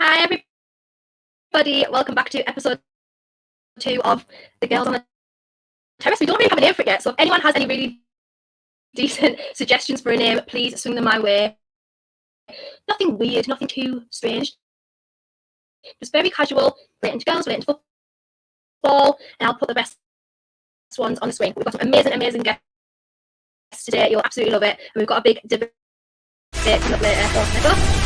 Hi everybody, welcome back to episode 2 of The Girls on the Terrace. We don't really have a name for it yet, so if anyone has any really decent suggestions for a name, please swing them my way. Nothing weird, nothing too strange. Just very casual, relating to girls, relating to football, and I'll put the best ones on the screen. We've got some amazing guests today. You'll absolutely love it. And we've got a big debate coming up later. So let's go.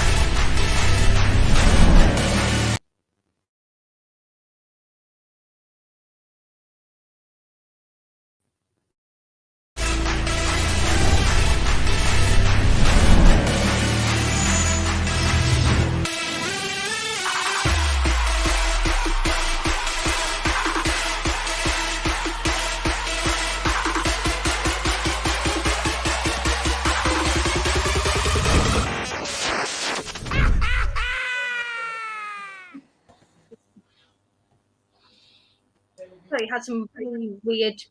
We had some really weird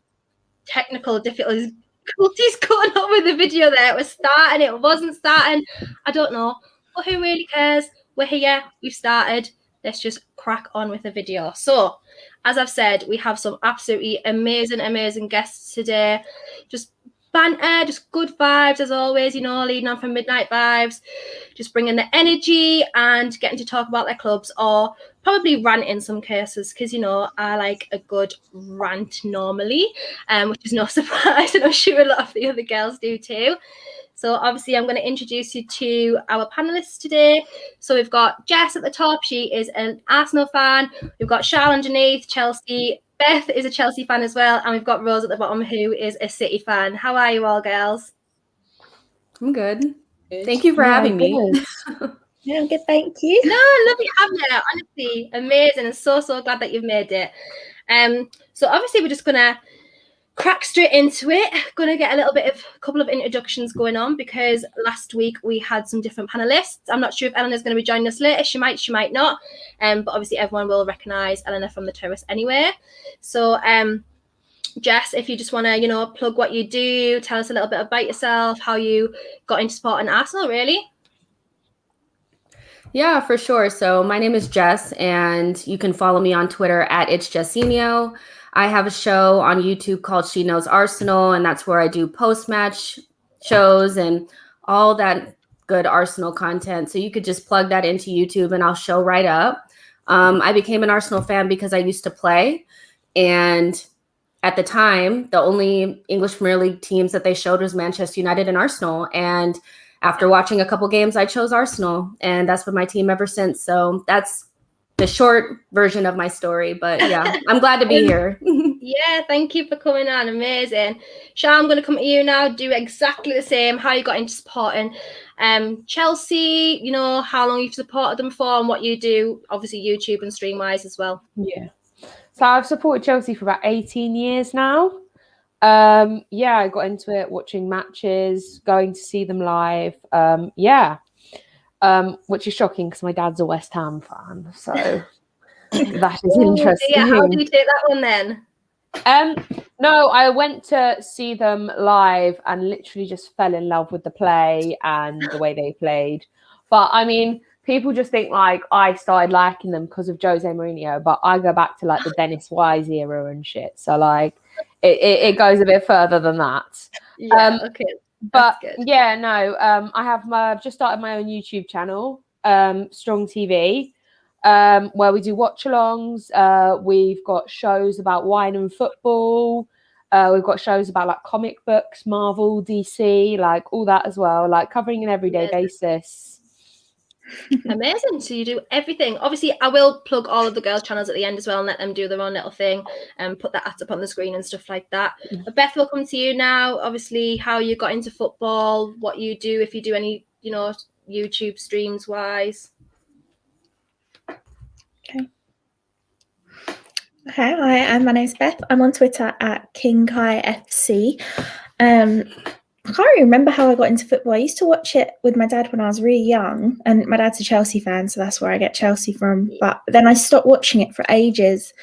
technical difficulties going on with the video there. It was starting, it wasn't starting. I don't know. But who really cares? We're here, we've started. Let's just crack on with the video. So, as I've said, we have some absolutely amazing guests today. Just banter, just good vibes as always, you know, leading on from Midnight Vibes. Just bringing the energy and getting to talk about their clubs, or probably rant in some cases, because, you know, I like a good rant normally, which is no surprise, and I'm sure a lot of the other girls do too. So obviously I'm going to introduce you to our panelists today. So we've got Jess at the top. She is an Arsenal fan. We've got Charlotte underneath, Chelsea. Beth is a Chelsea fan as well. And we've got Rose at the bottom, who is a City fan. How are you all, girls? I'm good. Thank you for having me. Yeah, I'm good, thank you. No, lovely having you. Honestly, amazing. And so glad that you've made it. So obviously we're just going to crack straight into it. Going to get a couple of introductions going on, because last week we had some different panelists. I'm not sure if Eleanor's going to be joining us later. She might not. But obviously everyone will recognise Eleanor from the Terrace anyway. So Jess, if you just want to, you know, plug what you do, tell us a little bit about yourself, how you got into supporting Arsenal, really. Yeah, for sure. So my name is Jess, and you can follow me on Twitter at It's Jessinho. I have a show on YouTube called She Knows Arsenal, and that's where I do post-match shows and all that good Arsenal content. So you could just plug that into YouTube and I'll show right up. I became an Arsenal fan because I used to play, and at the time, the only English Premier League teams that they showed was Manchester United and Arsenal. And after watching a couple games, I chose Arsenal, and that's been my team ever since. So that's the short version of my story. But yeah, I'm glad to be here. Yeah, thank you for coming on. Amazing. Shah, I'm going to come to you now. Do exactly the same. How you got into supporting Chelsea, you know, how long you've supported them for, and what you do, obviously YouTube and stream-wise as well. Yeah. So I've supported Chelsea for about 18 years now. Yeah, I got into it watching matches, going to see them live. Which is shocking because my dad's a West Ham fan, so that is interesting. Yeah, how do you take that one then? No, I went to see them live and literally just fell in love with the play and the way they played. But I mean, people just think like I started liking them because of Jose Mourinho, but I go back to like the Dennis Wise era and shit. So like it goes a bit further than that. Yeah, okay. But yeah, no, I've just started my own YouTube channel, Strong TV, where we do watch-alongs. We've got shows about wine and football. We've got shows about like comic books, Marvel, DC, like all that as well, like covering an everyday basis. Amazing. So you do everything. Obviously, I will plug all of the girls' channels at the end as well and let them do their own little thing and put that up on the screen and stuff like that. But Beth, will come to you now. Obviously, how you got into football, what you do, if you do any, you know, YouTube streams wise. Okay. Hi, my name's Beth. I'm on Twitter at KingKaiFC. I can't really remember how I got into football. I used to watch it with my dad when I was really young, and my dad's a Chelsea fan, so that's where I get Chelsea from. But then I stopped watching it for ages,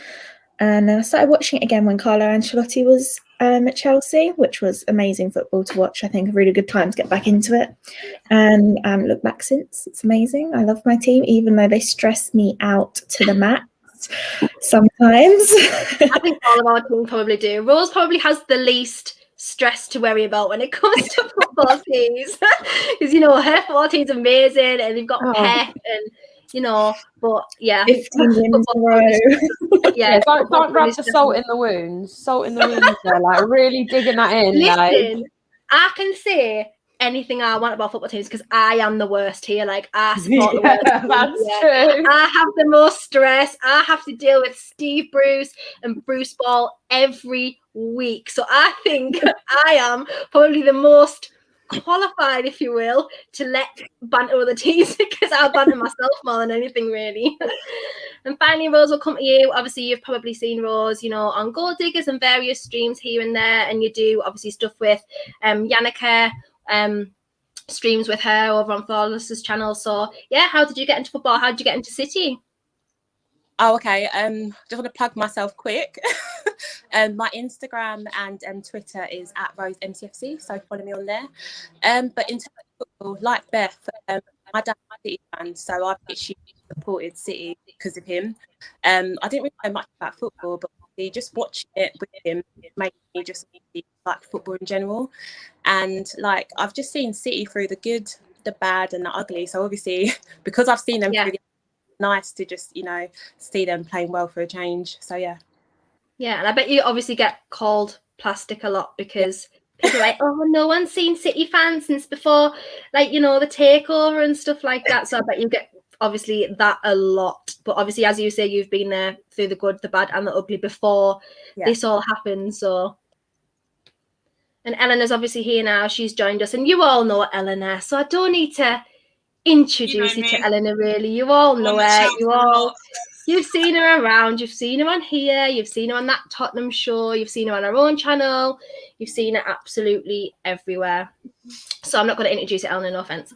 and then I started watching it again when Carlo Ancelotti was Chelsea, which was amazing football to watch. I think a really good time to get back into it. And look back since. It's amazing. I love my team, even though they stress me out to the max sometimes. I think all of our team probably do. Rose probably has the least stress to worry about when it comes to football teams. Because, you know, her football team's amazing and they've got Pep and, you know, but yeah. 15 wins in a row. Yeah, don't rub the salt in the wounds. Salt in the wounds there, like really digging that in. Listen, I can say anything I want about football teams because I am the worst here. Like, I support the worst. That's true. I have the most stress. I have to deal with Steve Bruce and Bruce Ball every week. So I think I am probably the most qualified, if you will, to let banter other teams because I banter myself more than anything, really. And finally, Rose, will come to you. Obviously, you've probably seen Rose, you know, on Gold Diggers and various streams here and there, and you do obviously stuff with Yannicka, streams with her over on Flawless's channel. So yeah, how did you get into football? How did you get into City? Oh, okay. Just want to plug myself quick. My Instagram and Twitter is @RoseMCFC, so follow me on there. But in terms of football, like Beth, my dad's a City fan, so I've literally supported City because of him. I didn't really know much about football, but just watching it with him made me just like football in general. And like I've just seen City through the good, the bad, and the ugly. So obviously, because I've seen them through the nice to just, you know, see them playing well for a change. So yeah, and I bet you obviously get called plastic a lot because people are like, oh, no one's seen City fans since before, like, you know, the takeover and stuff like that. So I bet you get obviously that a lot. But obviously, as you say, you've been there through the good, the bad, and the ugly before this all happened. So, and Eleanor's obviously here now. She's joined us, and you all know Eleanor, so I don't need to introduce you to Eleanor, really. You all know her. You've seen her around. You've seen her on here. You've seen her on that Tottenham show. You've seen her on her own channel. You've seen her absolutely everywhere. So I'm not going to introduce you, Eleanor, no offense.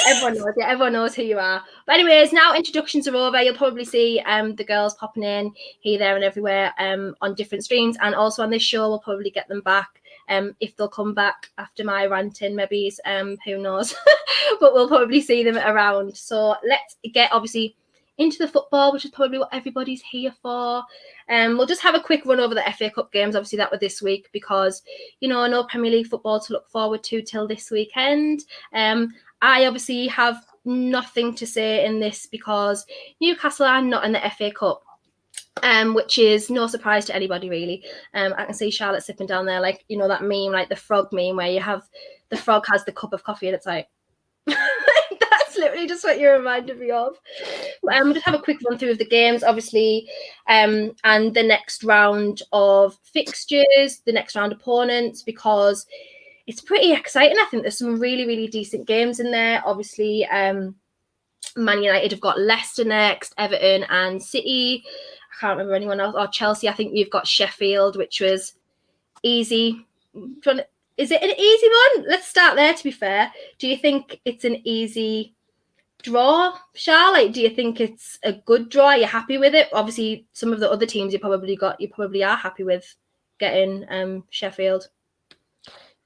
Everyone knows, everyone knows who you are. But anyways, now introductions are over. You'll probably see the girls popping in here, there, and everywhere on different streams, and also on this show. We'll probably get them back if they'll come back after my ranting, maybe. Who knows? But we'll probably see them around. So let's get obviously into the football, which is probably what everybody's here for. We'll just have a quick run over the FA Cup games. Obviously, that were this week because, you know, no Premier League football to look forward to till this weekend. I obviously have nothing to say in this because Newcastle are not in the FA Cup, which is no surprise to anybody, really. I can see Charlotte sipping down there, like, you know, that meme, like the frog meme where you have the frog has the cup of coffee and it's like, that's literally just what you reminded me of. We'll just have a quick run through of the games, obviously, and the next round of fixtures, the next round opponents, because it's pretty exciting. I think there's some really, really decent games in there. Obviously, Man United have got Leicester next, Everton and City. I can't remember anyone else. Or Chelsea, I think you've got Sheffield, which was easy. Is it an easy one? Let's start there, to be fair. Do you think it's an easy draw, Charlotte? Do you think it's a good draw? Are you happy with it? Obviously, some of the other teams you probably are happy with getting Sheffield.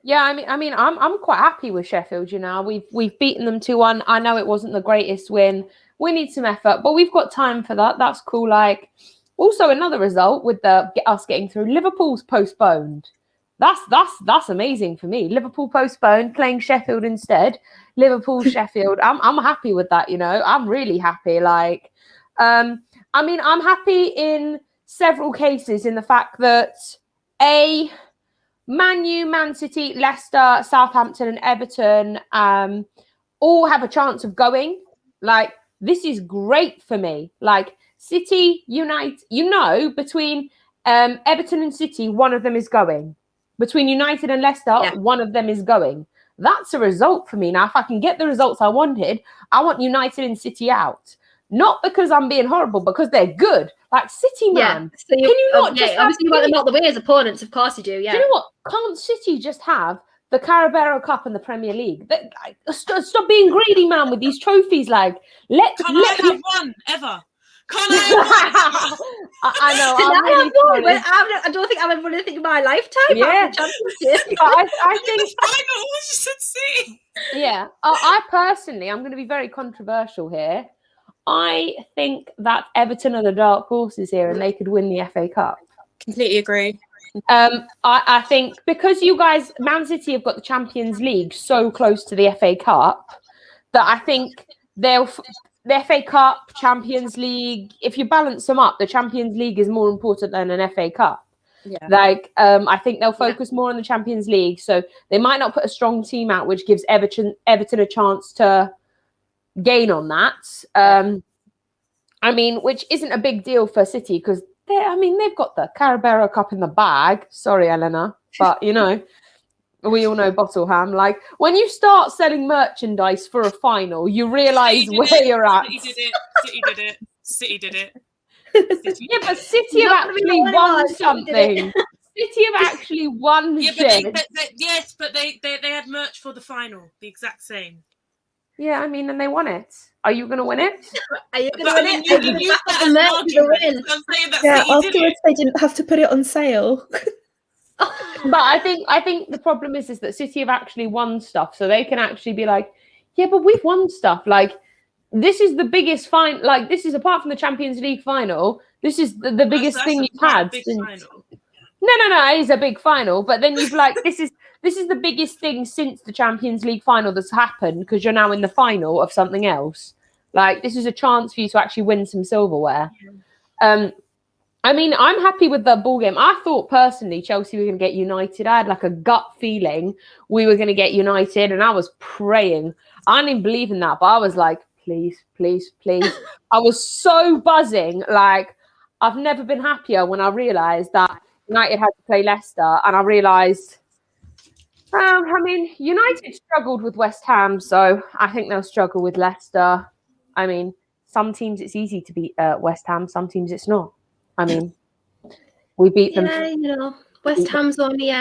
Yeah, I mean, I'm quite happy with Sheffield. You know, we've beaten them 2-1. I know it wasn't the greatest win. We need some effort, but we've got time for that. That's cool. Like, also another result with us getting through. Liverpool's postponed. That's amazing for me. Liverpool postponed, playing Sheffield instead. Liverpool, Sheffield. I'm happy with that. You know, I'm really happy. Like, I mean, I'm happy in several cases in the fact that Man U, Man City, Leicester, Southampton, and Everton all have a chance of going. Like, this is great for me. Like, City, United, you know, between Everton and City, one of them is going. Between United and Leicester, one of them is going. That's a result for me. Now, if I can get the results I wanted, I want United and City out. Not because I'm being horrible, because they're good. Like, City, man. So can you not just obviously you want them out the way as opponents, of course you do, yeah. Do you know what? Can't City just have the Carabao Cup and the Premier League? Stop being greedy, man, with these trophies. Like, Can I have one ever? I know. And I'm really sorry. I don't think I've ever won anything in my lifetime. Yeah. After the championship. I think. Final, you should see. Yeah. I personally, I'm going to be very controversial here. I think that Everton are the dark horses here, and they could win the FA Cup. Completely agree. I think because you guys, Man City have got the Champions League so close to the FA Cup that I think the FA Cup, Champions League, if you balance them up, the Champions League is more important than an FA Cup. Yeah. Like, I think they'll focus more on the Champions League, so they might not put a strong team out, which gives Everton a chance to gain on that. I mean, which isn't a big deal for City because they've got the Carabao Cup in the bag. Sorry, Eleanor, but we all know Bottleham. Like when you start selling merchandise for a final, you realise where you're at. City did it. Yeah, but City have actually won something. City have actually won shit. Yes, but they had merch for the final, the exact same. Yeah, I mean, and they won it. Are you going to win it? Are you going to win it? You used that as an argument. I'm saying that Yeah, City did afterwards it. they didn't have to put it on sale. But I think the problem is that City have actually won stuff, so they can actually be like, yeah, but we've won stuff. Like this is the biggest final. Like this is apart from the Champions League final. This is the biggest thing you've had. Final. No, it is a big final. But then you've like this is the biggest thing since the Champions League final that's happened because you're now in the final of something else. Like this is a chance for you to actually win some silverware. I mean, I'm happy with the ball game. I thought personally Chelsea were going to get United. I had like a gut feeling we were going to get United, and I was praying. I didn't believe in that, but I was like, please, please, please. I was so buzzing. Like I've never been happier when I realised that United had to play Leicester, and I realised, I mean, United struggled with West Ham, so I think they'll struggle with Leicester. I mean, some teams it's easy to beat West Ham, some teams it's not. I mean, we beat them. Yeah, West Ham's only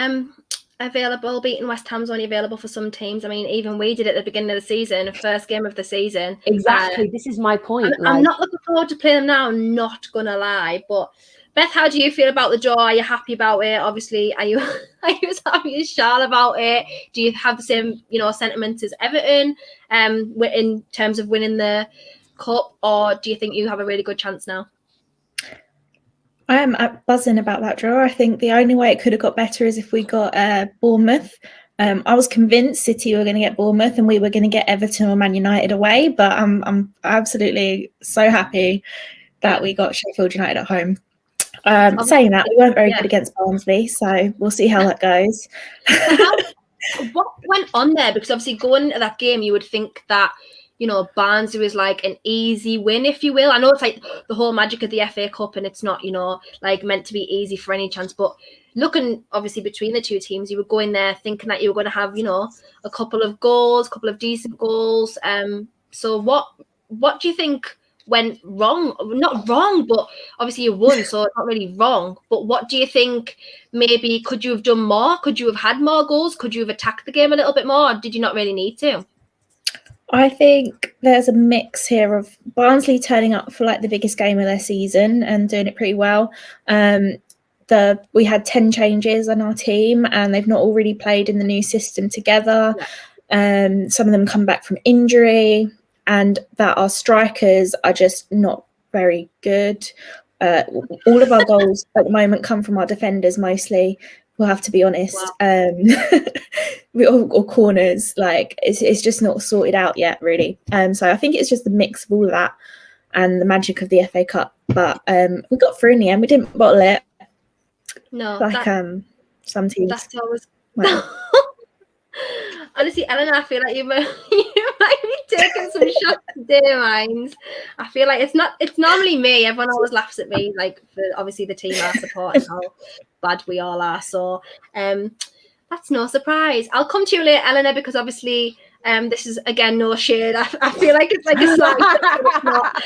available. Beating West Ham's only available for some teams. I mean, even we did it at the beginning of the season, first game of the season. Exactly. This is my point. I'm not looking forward to playing them now. I'm not gonna lie, but Beth, how do you feel about the draw? Are you happy about it? Obviously, are you as happy as Charles about it? Do you have the same, sentiments as Everton, in terms of winning the cup, or do you think you have a really good chance now? I am buzzing about that draw. I think the only way it could have got better is if we got Bournemouth. I was convinced City were going to get Bournemouth and we were going to get Everton or Man United away, but I'm absolutely so happy that we got Sheffield United at home. Saying that, we weren't very good against Barnsley, so we'll see how that goes. What went on there? Because obviously going into that game, you would think that, Barnsley was like an easy win, if you will. I know it's like the whole magic of the FA Cup and it's not, like meant to be easy for any chance. But looking obviously between the two teams, you were going there thinking that you were going to have, a couple of goals, a couple of decent goals. So what do you think went wrong? Not wrong, but obviously you won, so it's not really wrong. But what do you think maybe could you have done more? Could you have had more goals? Could you have attacked the game a little bit more? Or did you not really need to? I think there's a mix here of Barnsley turning up for like the biggest game of their season and doing it pretty well. We had 10 changes on our team and they've not already played in the new system together. Some of them come back from injury, and that our strikers are just not very good. All of our goals at the moment come from our defenders mostly. We'll have to be honest. Or corners, like it's just not sorted out yet, really. So I think it's just the mix of all of that and the magic of the FA Cup. But we got through in the end. We didn't bottle it. No, like some teams. That's always. Well. Honestly, Eleanor, I feel like you might be taking some shots today, minds. I feel like it's normally me. Everyone always laughs at me, like for obviously the team I support and how bad we all are. So that's no surprise. I'll come to you later, Eleanor, because obviously this is again no shade. I feel like it's like a slight, but it's not.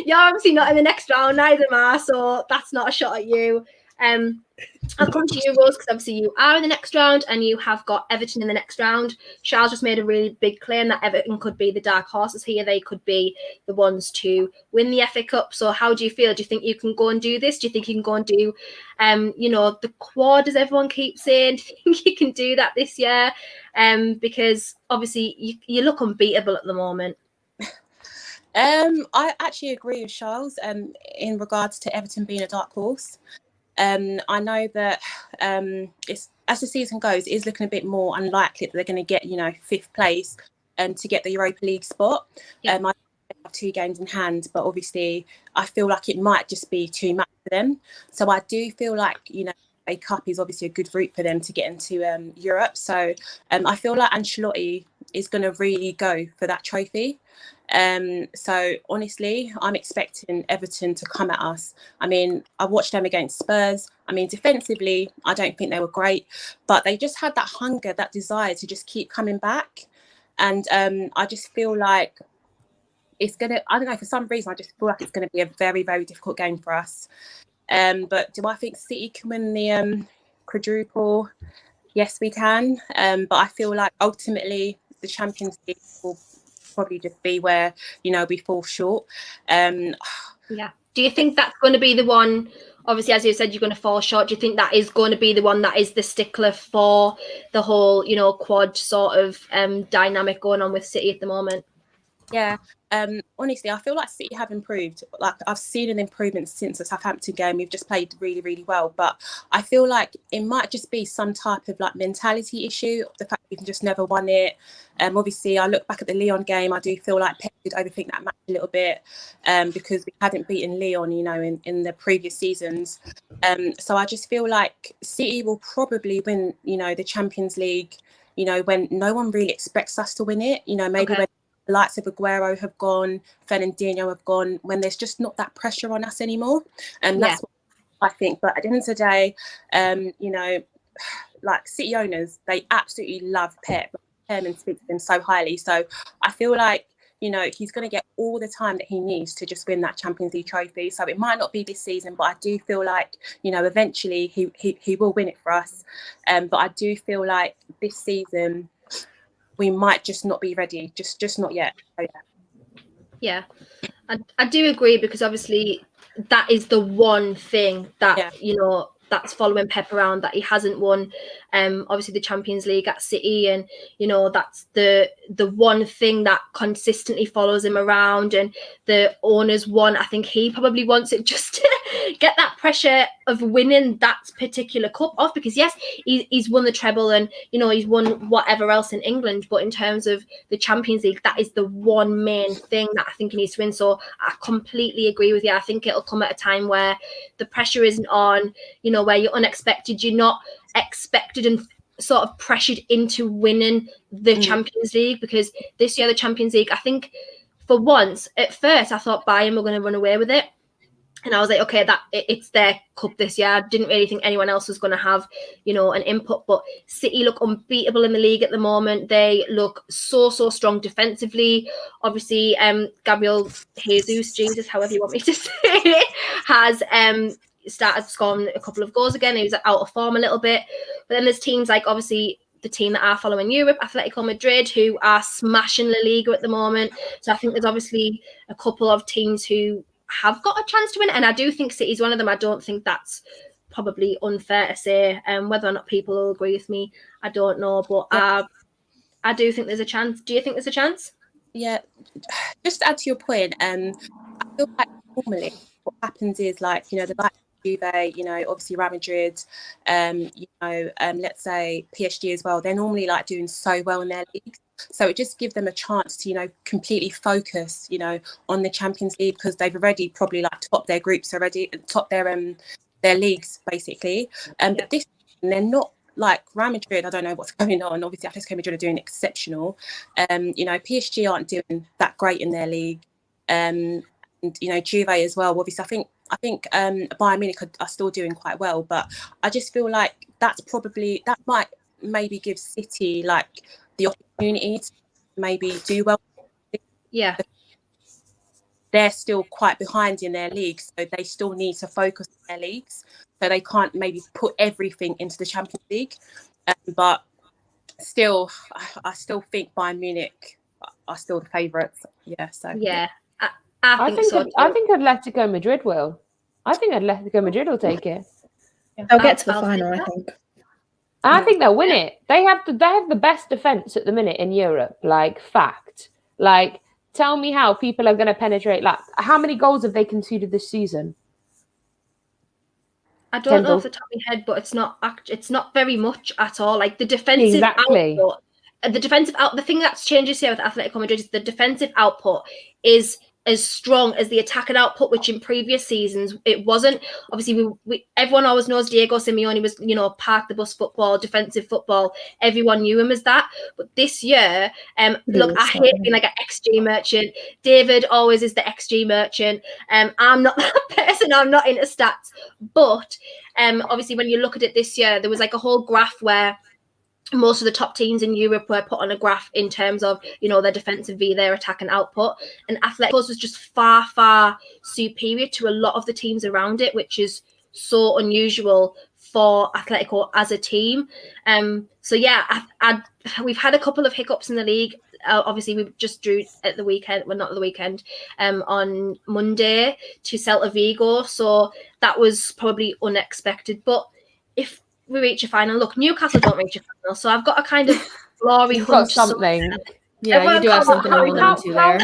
You're obviously not in the next round, neither am I, so that's not a shot at you. I'll come to you, Rose, because obviously you are in the next round and you have got Everton in the next round. Charles just made a really big claim that Everton could be the dark horses here. They could be the ones to win the FA Cup. So how do you feel? Do you think you can go and do this? Do you think you can go and do, the quad, as everyone keeps saying? Do you think you can do that this year? Because obviously you look unbeatable at the moment. I actually agree with Charles in regards to Everton being a dark horse. I know that it's, as the season goes, it is looking a bit more unlikely that they're going to get, 5th place to get the Europa League spot. Yeah. I have 2 games in hand, but obviously I feel like it might just be too much for them. So I do feel like, a cup is obviously a good route for them to get into Europe. So I feel like Ancelotti is going to really go for that trophy. So honestly, I'm expecting Everton to come at us. I mean, I watched them against Spurs. I mean, defensively, I don't think they were great, but they just had that hunger, that desire to just keep coming back. And I just feel like it's going to, I don't know, for some reason, I just feel like it's going to be a very, very difficult game for us. But do I think City can win the quadruple? Yes, we can. But I feel like ultimately the Champions League will probably just be where, we fall short. Yeah. Do you think that's going to be the one? Obviously, as you said, you're going to fall short. Do you think that is going to be the one that is the stickler for the whole, quad sort of dynamic going on with City at the moment? Yeah. Honestly, I feel like City have improved. Like, I've seen an improvement since the Southampton game. We've just played really, really well. But I feel like it might just be some type of mentality issue. The fact that we can just never won it. Obviously, I look back at the Lyon game. I do feel like Pep did overthink that match a little bit because we hadn't beaten Lyon, in the previous seasons. So I just feel like City will probably win, the Champions League, when no one really expects us to win it. Maybe when the likes of Aguero have gone, Fernandinho have gone, when there's just not that pressure on us anymore. And that's what I think. But at the end of the day, City owners, they absolutely love Pep. And speaks to him so highly. So I feel like, he's going to get all the time that he needs to just win that Champions League trophy. So it might not be this season, but I do feel like, eventually he will win it for us. But I do feel like this season we might just not be ready, just not yet. So, yeah. I do agree, because obviously that is the one thing that that's following Pep around, that he hasn't won obviously the Champions League at City, and that's the one thing that consistently follows him around. And the owners want, I think he probably wants it just to get that pressure of winning that particular cup off, because yes, he's won the treble and he's won whatever else in England, but in terms of the Champions League, that is the one main thing that I think he needs to win. So I completely agree with you. I think it'll come at a time where the pressure isn't on, where you're unexpected, you're not expected and sort of pressured into winning the Champions League, because this year the Champions League, I think for once, at first I thought Bayern were going to run away with it. And I was like, okay, it's their cup this year. I didn't really think anyone else was going to have, an input. But City look unbeatable in the league at the moment. They look so strong defensively. Obviously, Gabriel Jesus, however you want me to say it, has started scoring a couple of goals again. He was out of form a little bit. But then there's teams like, obviously, the team that are following Europe, Atletico Madrid, who are smashing La Liga at the moment. So I think there's obviously a couple of teams who have got a chance to win, and I do think City's one of them. I don't think that's probably unfair to say. Whether or not people will agree with me, I don't know, but I do think there's a chance. Do you think there's a chance? Yeah, just to add to your point, I feel like normally what happens is, the likes of Juve, obviously Real Madrid, let's say PSG as well, they're normally doing so well in their leagues. So it just gives them a chance to, completely focus, on the Champions League, because they've already probably topped their groups already, topped their leagues basically. But this, they're not like Real Madrid. I don't know what's going on. Obviously, Atletico Madrid are doing exceptional. PSG aren't doing that great in their league. And Juve as well. Obviously, I think Bayern Munich are still doing quite well, but I just feel like that might maybe give City the opportunity to maybe do well. Yeah. they're still quite behind in their leagues, so they still need to focus on their leagues. So they can't maybe put everything into the Champions League. But still, I still think Bayern Munich are still the favourites. Yeah, so yeah, I think so too. I think Atletico Madrid will. I think Atletico Madrid will take it. They'll get to the I'll final, take I that. think. I think they'll win it. They have the best defense at the minute in Europe. Like, fact. Like, tell me how people are going to penetrate. Like, how many goals have they conceded this season? I don't know Kendall. off the top of my head, but it's not very much at all. Like the defensive Exactly. output, the thing that's changed here with Atletico Madrid is the defensive output is as strong as the attacking output, which in previous seasons it wasn't. Obviously, we everyone always knows Diego Simeone was, park the bus football, defensive football. Everyone knew him as that. But this year, look, I hate being like an XG merchant. David always is the XG merchant. I'm not that person. I'm not into stats. But obviously, when you look at it this year, there was like a whole graph where most of the top teams in Europe were put on a graph in terms of, their defensive v their attacking output. And Atleticos was just far, far superior to a lot of the teams around it, which is so unusual for Atletico as a team. So yeah, we've had a couple of hiccups in the league. Obviously, we just drew at the weekend. Well, not the weekend. On Monday to Celta Vigo, so that was probably unexpected. But if we reach a final, look, Newcastle don't reach a final, so I've got a kind of glory You've got hunch. something. Yeah, you do have something to hold on to there.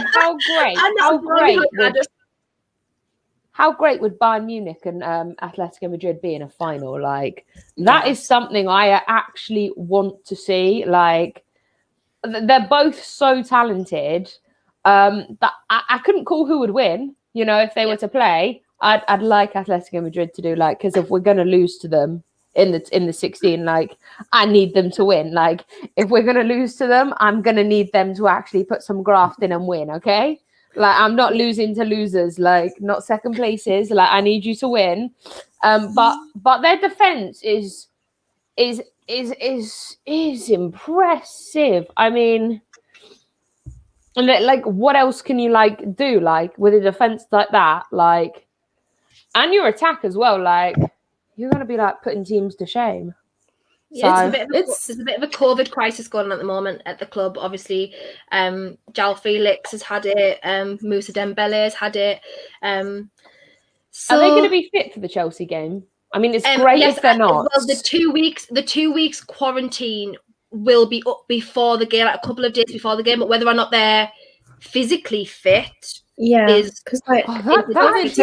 How great would Bayern Munich and Atletico Madrid be in a final? Like, that is something I actually want to see. Like, they're both so talented that I couldn't call who would win. If they were to play, I'd like Atletico Madrid to do, like, because if we're going to lose to them in the 16, like, I need them to win. Like, if we're going to lose to them, I'm going to need them to actually put some graft in and win, okay? Like, I'm not losing to losers, like, not second places. Like, I need you to win. But their defense is impressive. I mean, like, what else can you do with a defense like that? Like, and your attack as well, like, you're going to be putting teams to shame. Yeah, there's a bit of a COVID crisis going on at the moment at the club. Obviously, Jao Felix has had it. Moussa Dembele has had it. So, are they going to be fit for the Chelsea game? I mean, it's great if they're not. Well, the 2 weeks quarantine will be up before the game, like a couple of days before the game. But whether or not they're physically fit, because COVID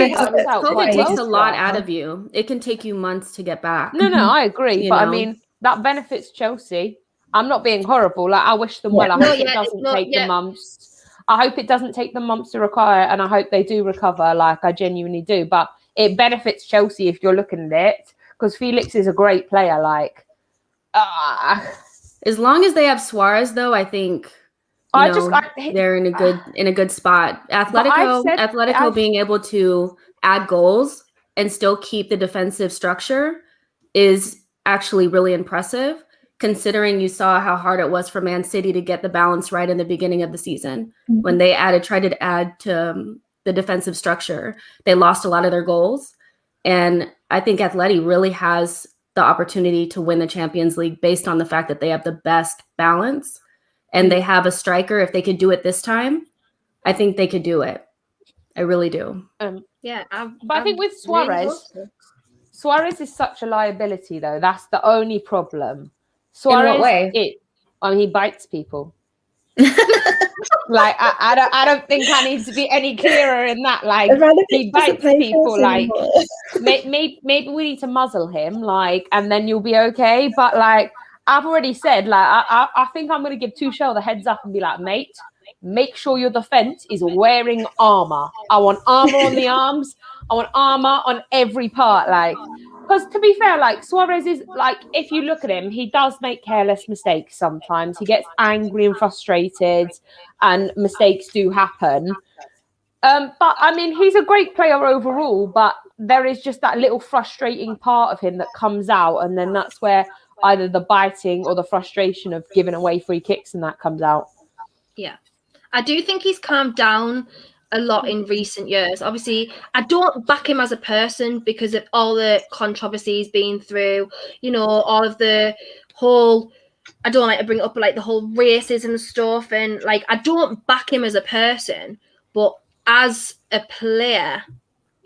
takes a lot out of you. It can take you months to get back. No, I agree, but I mean that benefits Chelsea. I'm not being horrible. Like, I wish them well. I hope it doesn't take them months. I hope it doesn't take them months to recover, and I hope they do recover. Like, I genuinely do. But it benefits Chelsea if you're looking at it, because Felix is a great player. Like, as long as they have Suarez, though, I think. They're in a good spot. Atletico being able to add goals and still keep the defensive structure is actually really impressive, considering you saw how hard it was for Man City to get the balance right in the beginning of the season. When they tried to add to the defensive structure, they lost a lot of their goals. And I think Atleti really has the opportunity to win the Champions League based on the fact that they have the best balance. And they have a striker. If they could do it this time, I think they could do it. I really do. But I think with Suarez is such a liability, though. That's the only problem. Suarez, in what way? He bites people. Like, I don't think I need to be any clearer in that. Like, he bites people. Like, maybe we need to muzzle him. Like, and then you'll be okay. But like, I've already said, like, I think I'm going to give Tuchel the heads up and be like, mate, make sure your defense is wearing armor. I want armor on the arms. I want armor on every part. Like, because to be fair, like, Suarez is, like, if you look at him, he does make careless mistakes sometimes. He gets angry and frustrated, and mistakes do happen. But I mean, he's a great player overall, but there is just that little frustrating part of him that comes out, and then that's where either the biting or the frustration of giving away free kicks and that comes out. Yeah. I do think he's calmed down a lot in recent years. Obviously, I don't back him as a person because of all the controversies he's been through, you know, all of the whole, I don't like to bring it up, but like the whole racism stuff, and like I don't back him as a person, but as a player,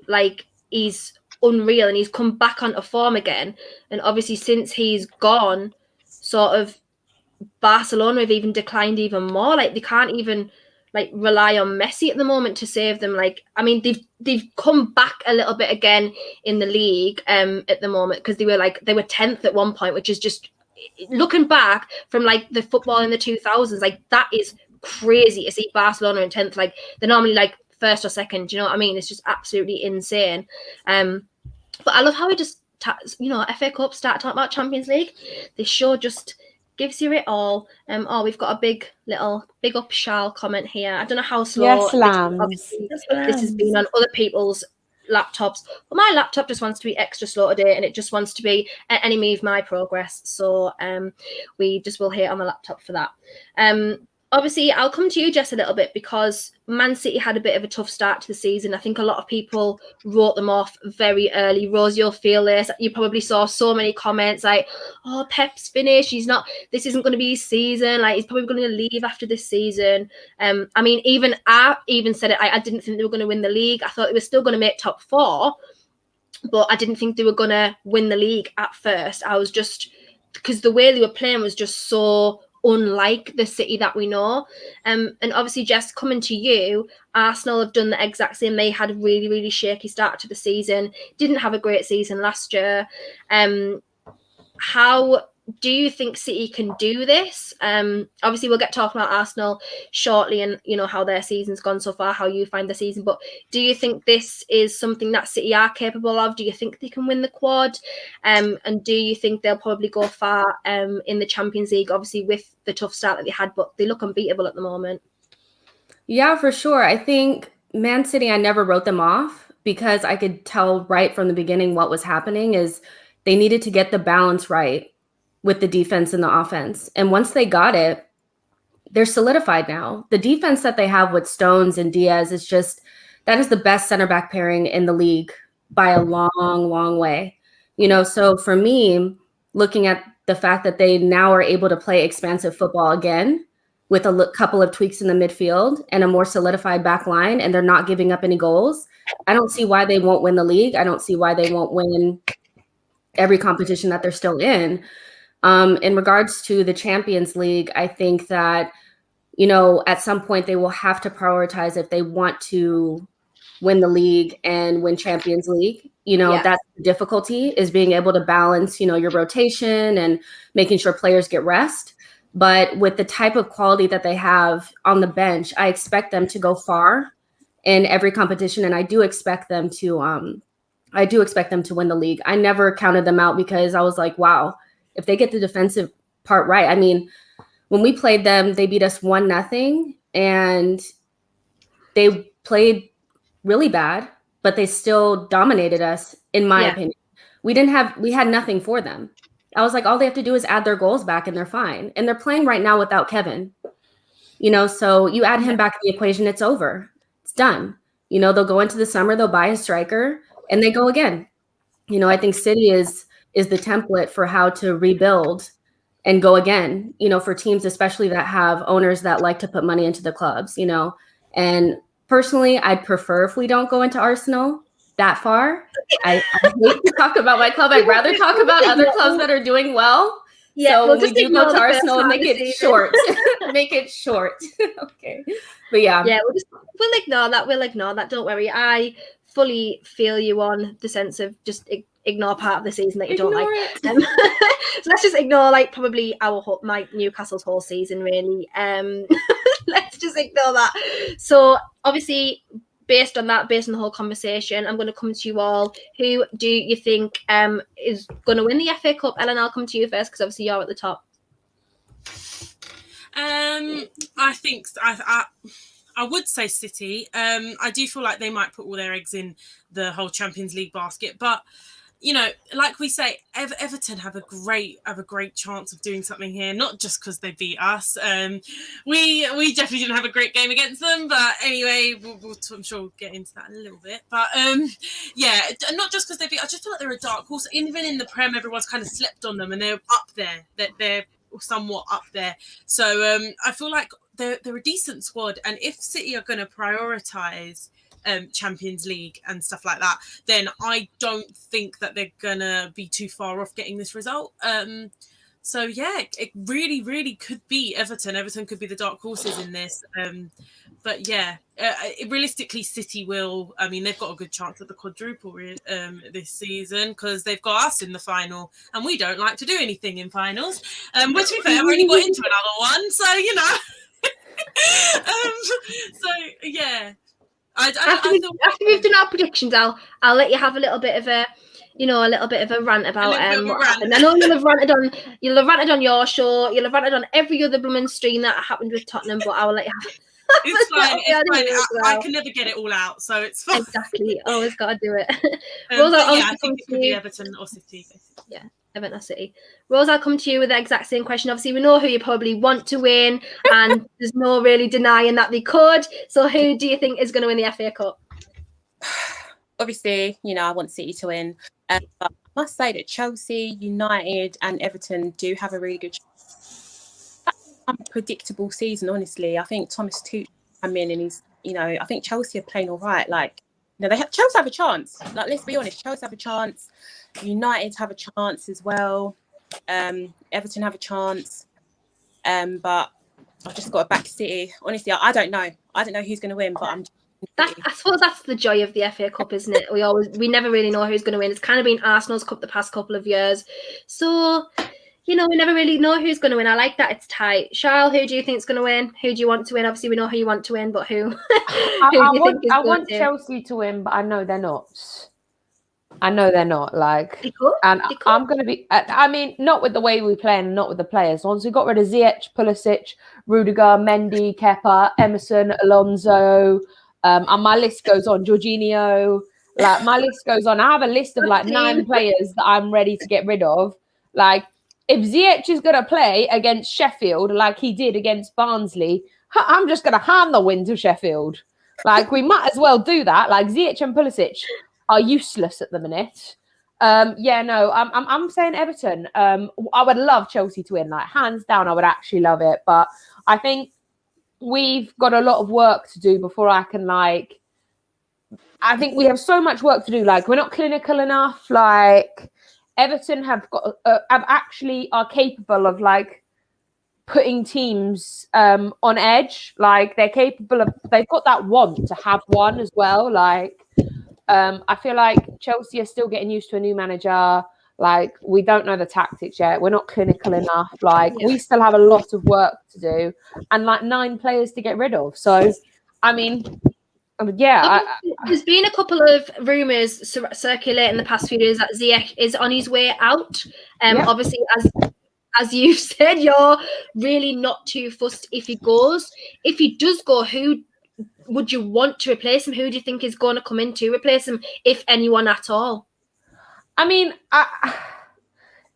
like he's unreal and he's come back onto form again. And obviously since he's gone, sort of Barcelona have even declined even more. Like they can't even like rely on Messi at the moment to save them. Like, I mean, they've come back a little bit again in the league at the moment, because they were 10th at one point, which is just, looking back from like the football in the 2000s, like that is crazy to see Barcelona in 10th. Like they're normally like first or second, you know what I mean? It's just absolutely insane. But I love how it just, FA Cup, start talking about Champions League. This show just gives you it all. We've got a big up Charles comment here. I don't know how slow. Yes, lambs. This has been on other people's laptops, but my laptop just wants to be extra slow today, and it just wants to be an enemy of my progress. So we just will hate on the laptop for that. Obviously, I'll come to you, Jess, a little bit, because Man City had a bit of a tough start to the season. I think a lot of people wrote them off very early. Rose, you'll feel this. You probably saw so many comments like, oh, Pep's finished. This isn't going to be his season. Like, he's probably going to leave after this season. I mean, I even said it. I didn't think they were going to win the league. I thought they were still going to make top 4, but I didn't think they were going to win the league at first. I was just, because the way they were playing was just so unlike the City that we know. And obviously, Jess, coming to you, Arsenal have done the exact same. They had a really, really shaky start to the season, didn't have a great season last year. How do you think City can do this? Obviously, we'll get talking about Arsenal shortly and, you know, how their season's gone so far, how you find the season. But do you think this is something that City are capable of? Do you think they can win the quad? And do you think they'll probably go far in the Champions League, obviously with the tough start that they had, but they look unbeatable at the moment? Yeah, for sure. I think Man City, I never wrote them off because I could tell right from the beginning what was happening is they needed to get the balance right with the defense and the offense. And once they got it, they're solidified now. The defense that they have with Stones and Diaz is just, that is the best center back pairing in the league by a long, long way. You know, so for me, looking at the fact that they now are able to play expansive football again with a couple of tweaks in the midfield and a more solidified back line, and they're not giving up any goals, I don't see why they won't win the league. I don't see why they won't win every competition that they're still in. In regards to the Champions League, I think that, you know, at some point they will have to prioritize if they want to win the league and win Champions League. You know, that's the difficulty, is being able to balance, you know, your rotation and making sure players get rest. But with the type of quality that they have on the bench, I expect them to go far in every competition, and I do expect them to win the league. I never counted them out because I was like, wow, if they get the defensive part right. I mean, when we played them, they beat us 1-0, and they played really bad, but they still dominated us, in my opinion. We had nothing for them. I was like, all they have to do is add their goals back and they're fine. And they're playing right now without Kevin. You know, so you add him back to the equation, it's over. It's done. You know, they'll go into the summer, they'll buy a striker, and they go again. You know, I think City is the template for how to rebuild and go again, you know, for teams, especially that have owners that like to put money into the clubs, you know. And personally, I'd prefer if we don't go into Arsenal that far. I hate to talk about my club. I'd rather talk about other clubs that are doing well. Yeah, so we do go to Arsenal and make it short. Make it short. Okay. But yeah. Yeah, we'll ignore that. We'll ignore that. Don't worry. I fully feel you on the sense of just ignore part of the season that you don't like. So let's just ignore like probably my Newcastle's whole season, really. Let's just ignore that. So obviously, based on the whole conversation, I'm going to come to you all. Who do you think is going to win the FA Cup? Ellen, I'll come to you first because obviously you're at the top. I think I would say City. I do feel like they might put all their eggs in the whole Champions League basket, but you know, like we say, Everton have a great chance of doing something here. Not just because they beat us. We definitely didn't have a great game against them, but anyway, I'm sure we'll get into that a little bit. But yeah, not just because they beat. I just feel like they're a dark horse. Even in the Prem, everyone's kind of slept on them, and they're up there. They're somewhat up there. So I feel like they're a decent squad, and if City are going to prioritise Champions League and stuff like that, then I don't think that they're gonna be too far off getting this result. So yeah, it really, really could be Everton. Everton could be the dark horses in this. But yeah, realistically, City will. I mean, they've got a good chance at the quadruple this season because they've got us in the final, and we don't like to do anything in finals. Which, to be fair, I've already got into another one, so you know. So yeah. After we've done our predictions, I'll let you have a little bit of a rant about what happened. I know you'll have ranted on your show, you'll have ranted on every other blooming stream that happened with Tottenham, but I will let you have. It's fine. It's fine. I can never get it all out, so it's fine. Exactly. Always got to do it. Rose, I think it could be Everton or City. Yeah. Everton or City. Rose, I'll come to you with the exact same question. Obviously, we know who you probably want to win, and there's no really denying that they could. So, who do you think is going to win the FA Cup? Obviously, you know, I want City to win. But I must say that Chelsea, United, and Everton do have a really good chance. Unpredictable season, honestly. I think Thomas Tuchel come in and he's, you know, I think Chelsea are playing all right. Like, you know, Chelsea have a chance. Like, let's be honest, Chelsea have a chance. United have a chance as well. Everton have a chance. But I've just got to back City. Honestly, I don't know. I don't know who's going to win, but I suppose that's the joy of the FA Cup, isn't it? We never really know who's going to win. It's kind of been Arsenal's cup the past couple of years. So, you know, we never really know who's going to win. I like that it's tight. Charles, who do you think is going to win? Who do you want to win? Obviously, we know who you want to win, but who? I want Chelsea to win, but I know they're not. Like, I'm going to be. I mean, not with the way we play and not with the players. Once we got rid of Ziyech, Pulisic, Rudiger, Mendy, Kepa, Emerson, Alonso, and my list goes on. Jorginho, like my list goes on. I have a list of like 9 players that I'm ready to get rid of. Like, if Ziyech is going to play against Sheffield like he did against Barnsley, I'm just going to hand the win to Sheffield. Like, we might as well do that. Like, Ziyech and Pulisic are useless at the minute. I'm saying Everton. I would love Chelsea to win, like hands down. I would actually love it, but I think we've got a lot of work to do before I can like. I think we have so much work to do. Like, we're not clinical enough. Like, Everton have are capable of like putting teams on edge. Like, they're capable of. They've got that want to have one as well. Like. I feel like Chelsea are still getting used to a new manager. Like, we don't know the tactics yet. We're not clinical enough. Like, we still have a lot of work to do and like 9 players to get rid of. So, I mean, there's been a couple of rumours circulating the past few days that Ziyech is on his way out. Obviously, as you've said, you're really not too fussed if he goes. If he does go, who would you want to replace him? Who do you think is going to come in to replace him, if anyone at all? I mean,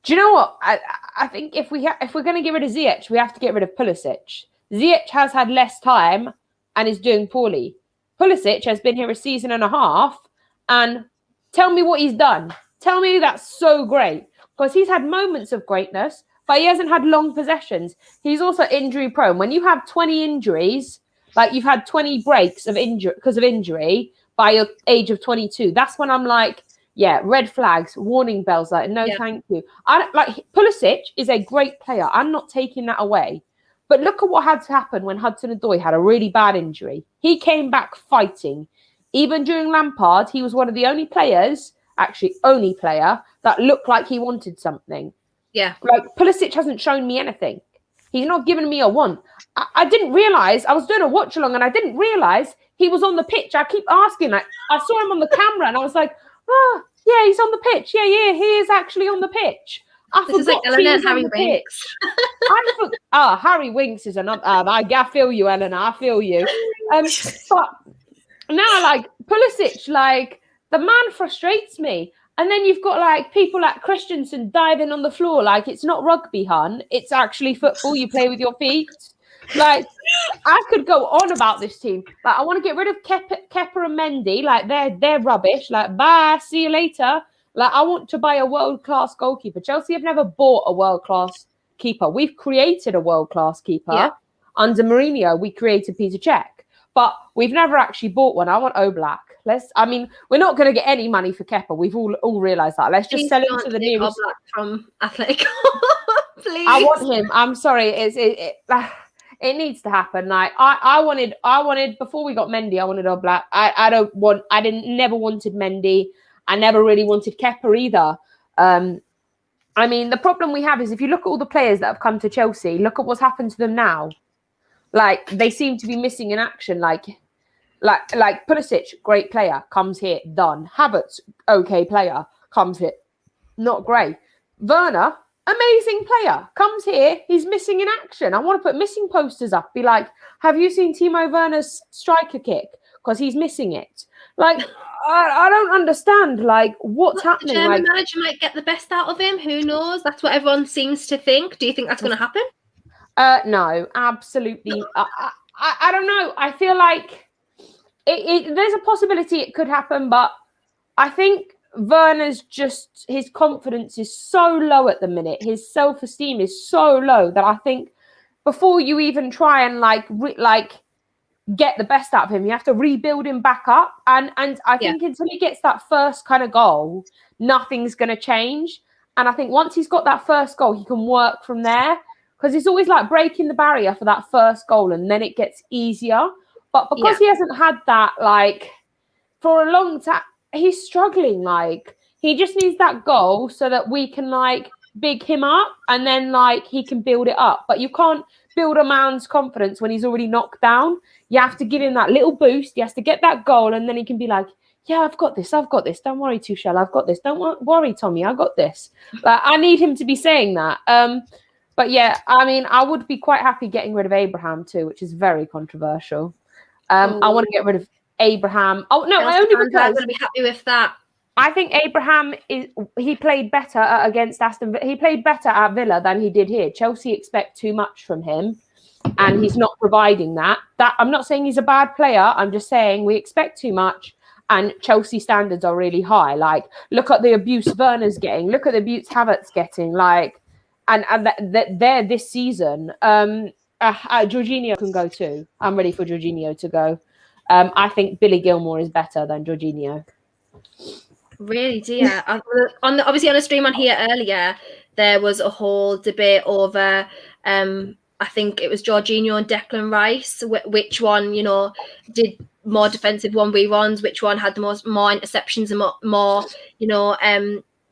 do you know what? I think if we're going to get rid of Ziyech, we have to get rid of Pulisic. Ziyech has had less time and is doing poorly. Pulisic has been here a season and a half, and tell me what he's done. Tell me that's so great, because he's had moments of greatness, but he hasn't had long possessions. He's also injury prone. When you have 20 injuries, like you've had 20 breaks of injury because of injury by your age of 22. That's when I'm like, yeah, red flags, warning bells. Like, no, thank you. Pulisic is a great player. I'm not taking that away. But look at what had to happen when Hudson-Odoi had a really bad injury. He came back fighting. Even during Lampard, he was one of the only player that looked like he wanted something. Yeah. Like, Pulisic hasn't shown me anything. He's not given me a want. I didn't realise. I was doing a watch along and I didn't realise he was on the pitch. I keep asking. Like, I saw him on the camera and I was like, oh, yeah, he's on the pitch. Yeah, he is actually on the pitch. I this forgot is like Eleanor and Harry Winks. Harry Winks is another. I feel you, Eleanor. I feel you. But now, like, Pulisic, like, the man frustrates me. And then you've got like people like Christensen diving on the floor like it's not rugby, hun. It's actually football. You play with your feet. Like, I could go on about this team. Like, I want to get rid of Kepa and Mendy. Like, they're rubbish. Like, bye, see you later. Like, I want to buy a world-class goalkeeper. Chelsea have never bought a world-class keeper. We've created a world-class keeper. Yeah. Under Mourinho, we created Peter Cech. But we've never actually bought one. I want Oblak. We're not going to get any money for Kepa. We've all realised that. Let's just sell him to the nearest. Oblak from Athletic. Please. I want him. I'm sorry. It needs to happen. Like I wanted before we got Mendy. I wanted Oblak. I never wanted Mendy. I never really wanted Kepa either. The problem we have is if you look at all the players that have come to Chelsea, look at what's happened to them now. Like they seem to be missing in action. Like Pulisic, great player, comes here, done. Havertz, okay player, comes here, not great. Werner, amazing player, comes here, he's missing in action. I want to put missing posters up, be like, have you seen Timo Werner's striker kick? Because he's missing it. Like, I don't understand, like, what's happening. The German like, manager might get the best out of him, who knows? That's what everyone seems to think. Do you think that's going to happen? No, absolutely. I don't know. I feel like there's a possibility it could happen, but I think Werner's his confidence is so low at the minute. His self-esteem is so low that I think before you even try and get the best out of him, you have to rebuild him back up. And I think until he gets that first kind of goal, nothing's going to change. And I think once he's got that first goal, he can work from there. Because it's always like breaking the barrier for that first goal and then it gets easier. But because he hasn't had that, like, for a long time, he's struggling. Like, he just needs that goal so that we can, like, big him up and then, like, he can build it up. But you can't build a man's confidence when he's already knocked down. You have to give him that little boost. He has to get that goal and then he can be like, yeah, I've got this. Don't worry, Tuchel, I've got this. Don't worry, Tommy, I got this. Like, I need him to be saying that. But yeah, I would be quite happy getting rid of Abraham too, which is very controversial. I want to get rid of Abraham. Oh no, only because I'm going to be happy with that. I think Abraham he played better against Aston Villa. He played better at Villa than he did here. Chelsea expect too much from him, and he's not providing that. That I'm not saying he's a bad player. I'm just saying we expect too much, and Chelsea standards are really high. Like, look at the abuse Werner's getting. Look at the abuse Havertz getting. Like. And they're this season. Jorginho can go too. I'm ready for Jorginho to go. I think Billy Gilmore is better than Jorginho. Really, dear. Obviously on a stream on here earlier, there was a whole debate over. I think it was Jorginho and Declan Rice. Which one, did more defensive 1v1s? Which one had the more interceptions and more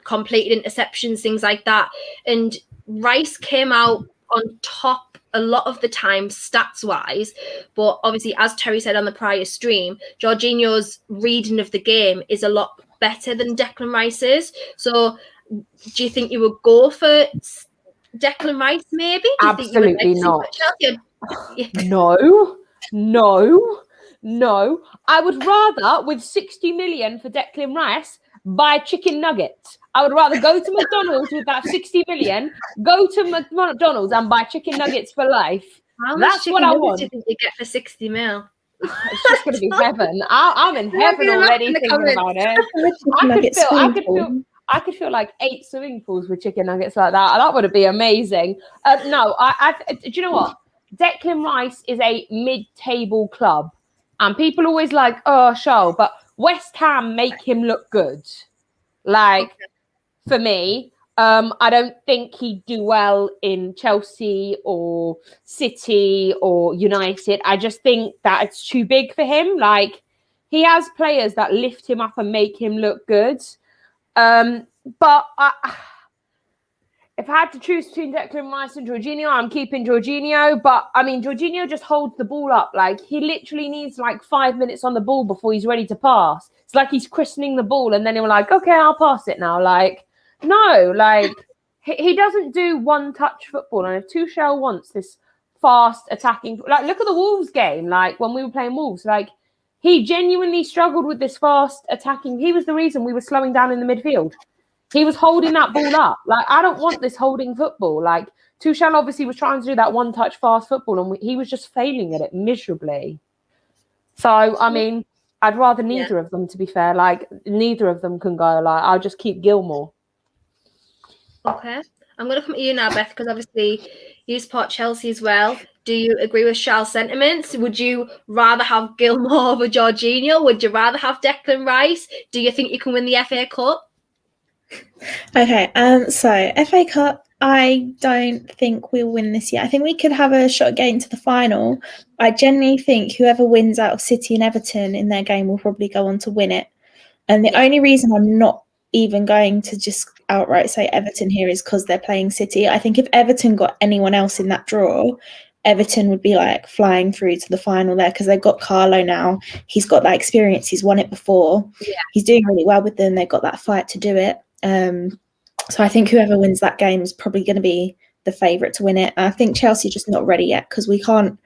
completed interceptions, things like that, and Rice came out on top a lot of the time stats wise, but obviously, as Terry said on the prior stream, Jorginho's reading of the game is a lot better than Declan Rice's. So do you think you would go for Declan Rice maybe? Do you Absolutely think you would No. I would rather, with 60 million for Declan Rice, buy chicken nuggets. I would rather go to McDonald's with that 60 million, go to McDonald's and buy chicken nuggets for life. That's what I want. Do you think you get for 60 mil? It's just going to be heaven. I'm in heaven already thinking about it. I could feel like 8 swimming pools with chicken nuggets like that. That would be amazing. No, do you know what? Declan Rice is a mid-table club. And people always like, but West Ham make him look good. Like, for me, I don't think he'd do well in Chelsea or City or United. I just think that it's too big for him. Like, he has players that lift him up and make him look good. But if I had to choose between Declan Rice and Jorginho, I'm keeping Jorginho. But, Jorginho just holds the ball up. Like, he literally needs, 5 minutes on the ball before he's ready to pass. It's like he's christening the ball and then he'll okay, I'll pass it now. Like, no, he doesn't do one-touch football. And if Tuchel wants this fast attacking... look at the Wolves game, when we were playing Wolves. He genuinely struggled with this fast attacking. He was the reason we were slowing down in the midfield. He was holding that ball up. Like, I don't want this holding football. Like, Tuchel obviously was trying to do that one-touch fast football, and he was just failing at it miserably. So, I mean, I'd rather neither of them, to be fair. Like, neither of them can go. Like, I'll just keep Gilmore. Okay. I'm going to come to you now, Beth, because obviously you support Chelsea as well. Do you agree with Charles' sentiments? Would you rather have Gilmore over Jorginho? Would you rather have Declan Rice? Do you think you can win the FA Cup? Okay, so FA Cup, I don't think we'll win this year. I think we could have a shot at getting to the final. I genuinely think whoever wins out of City and Everton in their game will probably go on to win it. And the only reason I'm not even going to just outright say Everton here is because they're playing City. I think if Everton got anyone else in that draw, Everton would be like flying through to the final there because they've got Carlo now. He's got that experience. He's won it before. Yeah. He's doing really well with them. They've got that fight to do it. So I think whoever wins that game is probably going to be the favourite to win it. And I think Chelsea are just not ready yet because we can't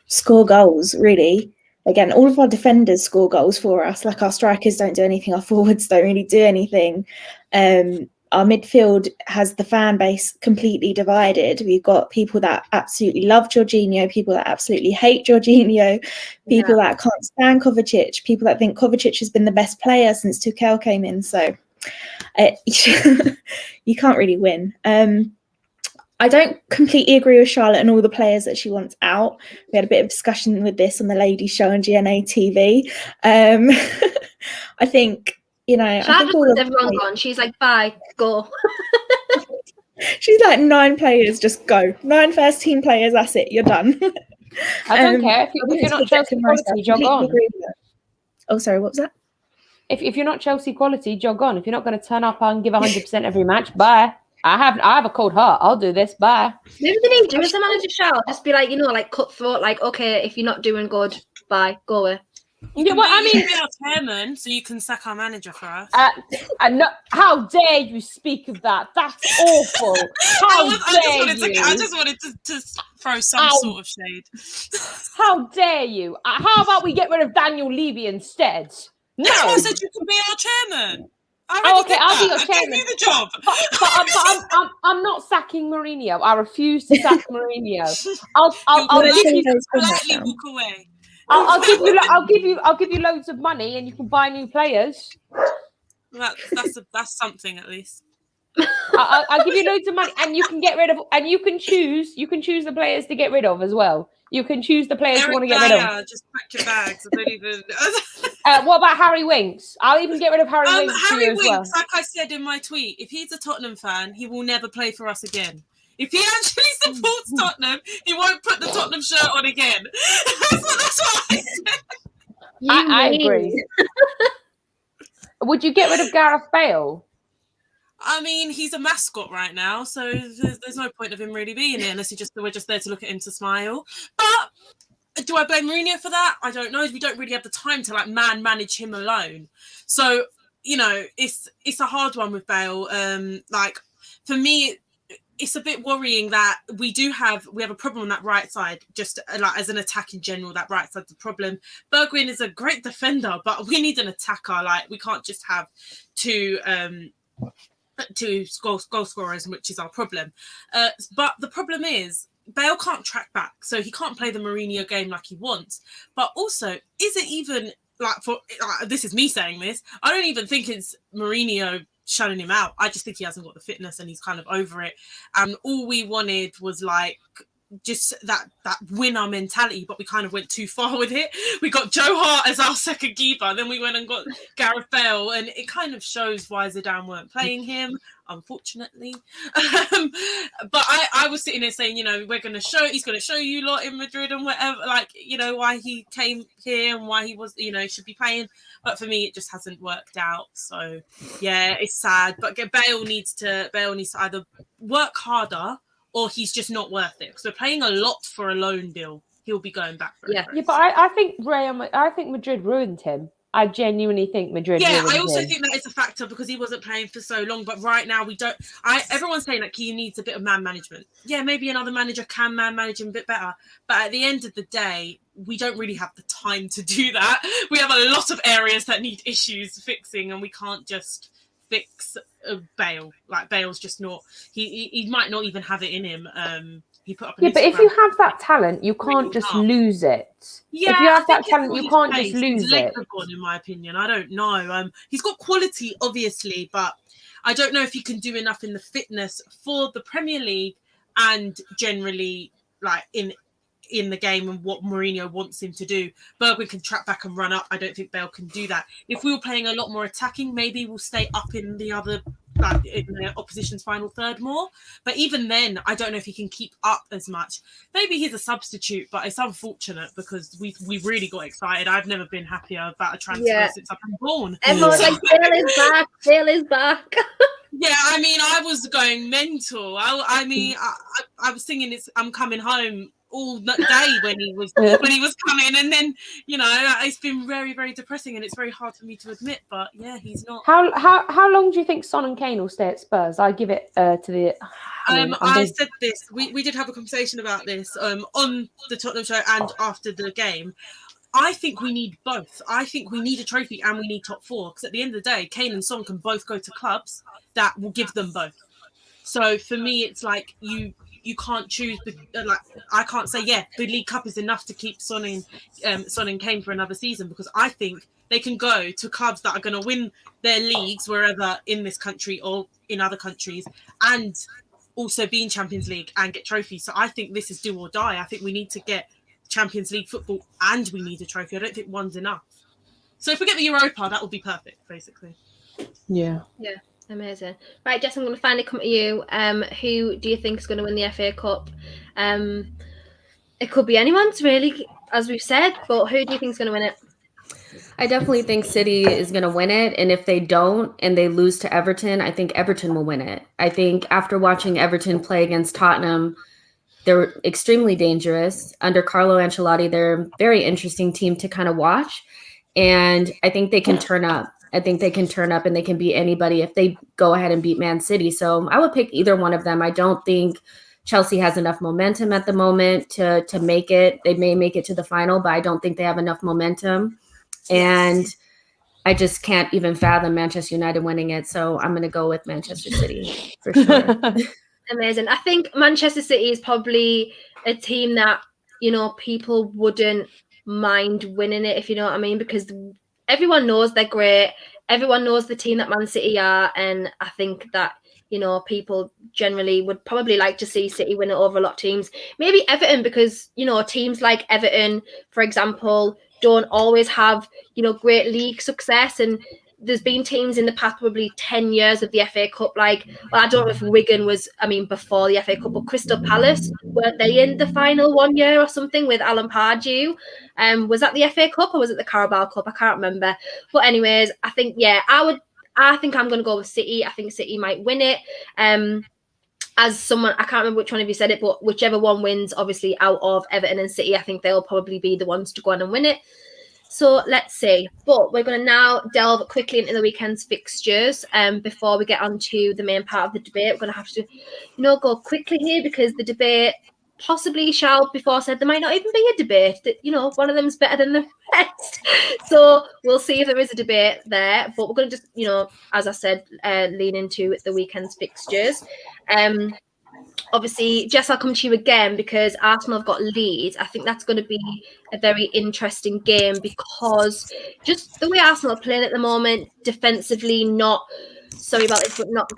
score goals, really. Again, all of our defenders score goals for us. Like, our strikers don't do anything. Our forwards don't really do anything. Our midfield has the fan base completely divided. We've got people that absolutely love Jorginho, people that absolutely hate Jorginho, people that can't stand Kovacic, people that think Kovacic has been the best player since Tuchel came in. So you can't really win. I don't completely agree with Charlotte and all the players that she wants out. We had a bit of discussion with this on the ladies' show on GNA TV. I think, Charlotte I think all everyone gone. She's like, bye, go. She's like, 9 players, just go. 9 first team players, that's it, you're done. I don't care. If you're not Chelsea quality, jog on. Oh, sorry, what was that? If you're not Chelsea quality, jog on. If you're not going to turn up and give 100% every match, bye. I have a cold heart. I'll do this. Bye. Maybe they need to do as a manager shout. Just be like, like cutthroat. Like, okay, if you're not doing good, bye, go away. Yeah, well, I mean, be our chairman, so you can sack our manager for us. How dare you speak of that? That's awful. I just wanted to throw some sort of shade. How dare you? How about we get rid of Daniel Levy instead? No, that's why I said you can be our chairman. Okay, I'll be your Give chairman. me the job. But I'm not sacking Mourinho. I refuse to sack Mourinho. I'll give you politely walk away. I'll give you loads of money and you can buy new players. That's something at least. I'll give you loads of money and you can get rid of, and you can choose the players to get rid of as well. You can choose the players you want to get rid of. Just pack your bags. I don't even. What about Harry Winks? I'll even get rid of Harry Winks. Harry Winks, well. like I said in my tweet, if he's a Tottenham fan, he will never play for us again. If he actually supports Tottenham, he won't put the Tottenham shirt on again. That's what I said. I agree. Would you get rid of Gareth Bale? I mean, he's a mascot right now, so there's no point of him really being here unless we're just there to look at him to smile. But do I blame Mourinho for that? I don't know. We don't really have the time to manage him alone. So it's a hard one with Bale. For me, it's a bit worrying that we have a problem on that right side. Just as an attack in general, that right side's the problem. Bergwijn is a great defender, but we need an attacker. We can't just have two goal scorers, which is our problem. But the problem is Bale can't track back, so he can't play the Mourinho game like he wants. But also, is it even this is me saying this? I don't even think it's Mourinho shutting him out. I just think he hasn't got the fitness and he's kind of over it. And all we wanted was just that winner mentality, but we kind of went too far with it. We got Joe Hart as our second keeper, then we went and got Gareth Bale, and it kind of shows why Zidane weren't playing him, unfortunately. But I was sitting there saying, he's going to show you lot in Madrid and whatever, why he came here and why he was, should be playing. But for me, it just hasn't worked out. So yeah, it's sad. But Bale needs to either work harder, or he's just not worth it. Because we're paying a lot for a loan deal. He'll be going back for it. Yeah, but I think Madrid ruined him. I genuinely think Madrid. Yeah, will I also win. think that is a factor because he wasn't playing for so long. But right now, we don't. Everyone's saying that he needs a bit of man management. Yeah, maybe another manager can man manage him a bit better. But at the end of the day, we don't really have the time to do that. We have a lot of areas that need issues fixing, and we can't just fix Bale. Like Bale's just not. He might not even have it in him. He put up an Yeah, but if Instagram you have that talent, you can't really just tough. lose it. Yeah, if you have I think that talent, it's you all can't his just pace. lose His legs it. are gone, in my opinion. I don't know. He's got quality, obviously, but I don't know if he can do enough in the fitness for the Premier League and generally, like in the game and what Mourinho wants him to do. Bergwijn can track back and run up. I don't think Bale can do that. If we were playing a lot more attacking, maybe we'll stay up in the other, like in the opposition's final third more. But even then, I don't know if he can keep up as much. Maybe he's a substitute, but it's unfortunate because we really got excited. I've never been happier about a transfer since I've been born. Everyone's like, Bale is back, Bale is back. Yeah, I mean, I was going mental. I mean, I was singing "I'm Coming Home" all day when he was coming, and then it's been very, very depressing, and it's very hard for me to admit. But yeah, he's not. How long do you think Son and Kane will stay at Spurs? I give it to the. I said this. We did have a conversation about this on the Tottenham show and after the game. I think we need both. I think we need a trophy and we need top four because at the end of the day, Kane and Son can both go to clubs that will give them both. So for me, it's like you can't choose. Like I can't say the League Cup is enough to keep Son and Kane for another season because I think they can go to clubs that are going to win their leagues wherever in this country or in other countries and also be in Champions League and get trophies. So I think this is do or die. I think we need to get Champions League football and we need a trophy. I don't think one's enough. So if we get the Europa, that would be perfect, basically. Yeah. Amazing. Right, Jess, I'm going to finally come to you. Who do you think is going to win the FA Cup? It could be anyone's, really, as we've said, but who do you think is going to win it? I definitely think City is going to win it. And if they don't and they lose to Everton, I think Everton will win it. I think after watching Everton play against Tottenham, they're extremely dangerous. Under Carlo Ancelotti, they're a very interesting team to kind of watch. And I think they can turn up. I think they can turn up and they can beat anybody if they go ahead and beat Man City. So I would pick either one of them. I don't think Chelsea has enough momentum at the moment to make it. They may make it to the final, but I don't think they have enough momentum. And I just can't even fathom Manchester United winning it. So I'm going to go with Manchester City for sure. Amazing. I think Manchester City is probably a team that, people wouldn't mind winning it, if you know what I mean, because everyone knows they're great. Everyone knows the team that Man City are. And I think that, people generally would probably like to see City win it over a lot of teams. Maybe Everton, because, teams like Everton, for example, don't always have, great league success. And there's been teams in the past probably 10 years of the FA Cup, I don't know if Wigan was, before the FA Cup, but Crystal Palace, weren't they in the final 1 year or something with Alan Pardew? Was that the FA Cup or was it the Carabao Cup? I can't remember. But anyways, I think, I think I'm going to go with City. I think City might win it. As someone, I can't remember which one of you said it, but whichever one wins, obviously, out of Everton and City, I think they'll probably be the ones to go on and win it. So let's see. But we're going to now delve quickly into the weekend's fixtures. Before we get on to the main part of the debate, we're going to have to, go quickly here because the debate possibly shall, before said, there might not even be a debate. That one of them's better than the rest. So we'll see if there is a debate there. But we're going to just, as I said, lean into the weekend's fixtures. Obviously, Jess, I'll come to you again because Arsenal have got Leeds. I think that's going to be a very interesting game because just the way Arsenal are playing at the moment, defensively, not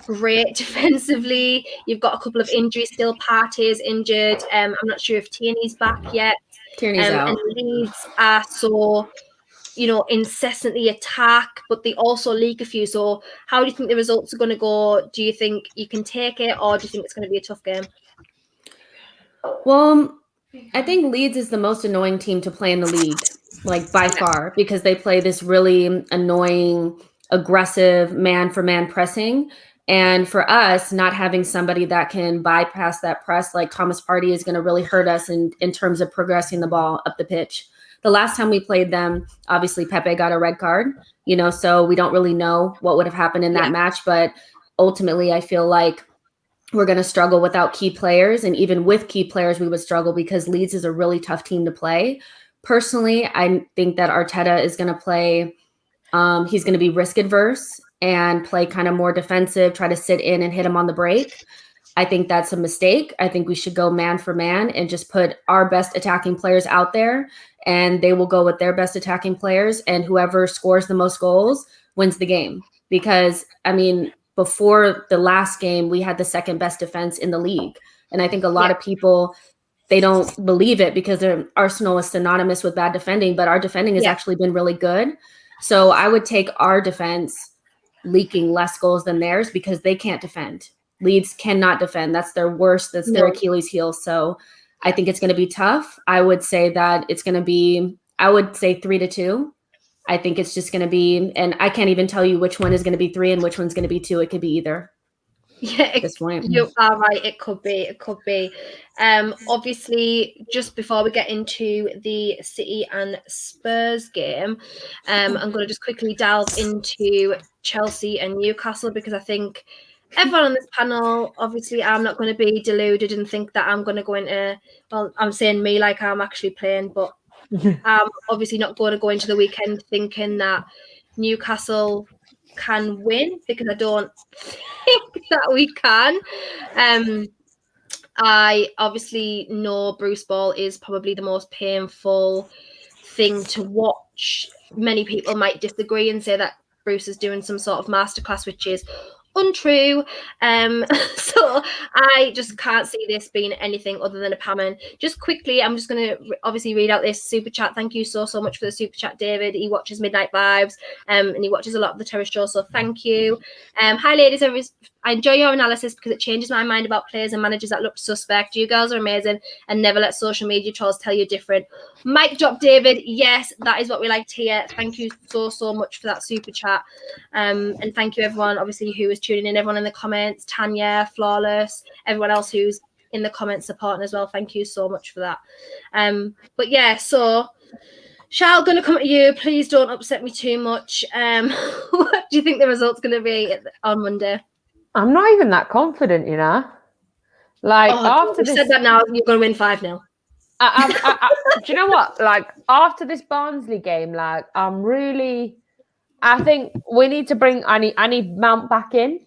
great defensively. You've got a couple of injuries still. Partey's injured. I'm not sure if Tierney's back yet. Tierney's out. And Leeds are so, incessantly attack, but they also leak a few. So how do you think the results are going to go? Do you think you can take it or do you think it's going to be a tough game? Well, I think Leeds is the most annoying team to play in the league, by far, because they play this really annoying, aggressive man-for-man pressing. And for us, not having somebody that can bypass that press like Thomas Partey is going to really hurt us in terms of progressing the ball up the pitch. the last time we played them, obviously Pepe got a red card, you know, so we don't really know what would have happened in that match. But ultimately, I feel like we're going to struggle without key players. And even with key players, we would struggle because Leeds is a really tough team to play. Personally, I think that Arteta is going to play, he's going to be risk adverse and play kind of more defensive, try to sit in and hit him on the break. I think that's a mistake. I think we should go man for man and just put our best attacking players out there, and they will go with their best attacking players, and whoever scores the most goals wins the game. Because, I mean, before the last game, we had the second best defense in the league. And I think a lot of people, they don't believe it because Arsenal is synonymous with bad defending, but our defending has actually been really good. So I would take our defense leaking less goals than theirs because they can't defend. Leeds cannot defend. That's their worst. That's their Achilles heel. So I think it's going to be tough. I would say that it's going to be, I would say 3-2. I think it's just going to be, and I can't even tell you which one is going to be 3 and which one's going to be 2. It could be either. Yeah, at this point. You are right. It could be. It could be. Obviously, just before we get into the City and Spurs game, I'm going to just quickly delve into Chelsea and Newcastle because I think everyone on this panel, obviously, I'm not going to be deluded and think that I'm going to go into, well, I'm saying me like I'm actually playing, but I'm obviously not going to go into the weekend thinking that Newcastle can win because I don't think that we can. I obviously know Bruce Ball is probably the most painful thing to watch. Many people might disagree and say that Bruce is doing some sort of masterclass, which is untrue. So I just can't see this being anything other than a pamming. Just quickly, I'm just going to obviously read out this super chat. Thank you so much for the super chat, David. He watches Midnight Vibes and he watches a lot of the Terrace Show, so thank you. Hi ladies, I enjoy your analysis because it changes my mind about players and managers that look suspect. You girls are amazing and never let social media trolls tell you different. Mic drop, David. Yes, that is what we like to hear. Thank you so much for that super chat. And thank you everyone, obviously, who is tuning in, everyone in the comments, Tanya, Flawless, everyone else who's in the comments supporting as well. Thank you so much for that. But yeah, so Charles, going to come at you. Please don't upset me too much. What do you think the result's going to be on Monday? I'm not even that confident, you know. Like after this, said that now, you're going to win 5-0. Do you know what? Like after this Barnsley game, like I think we need to bring. I need Mount back in.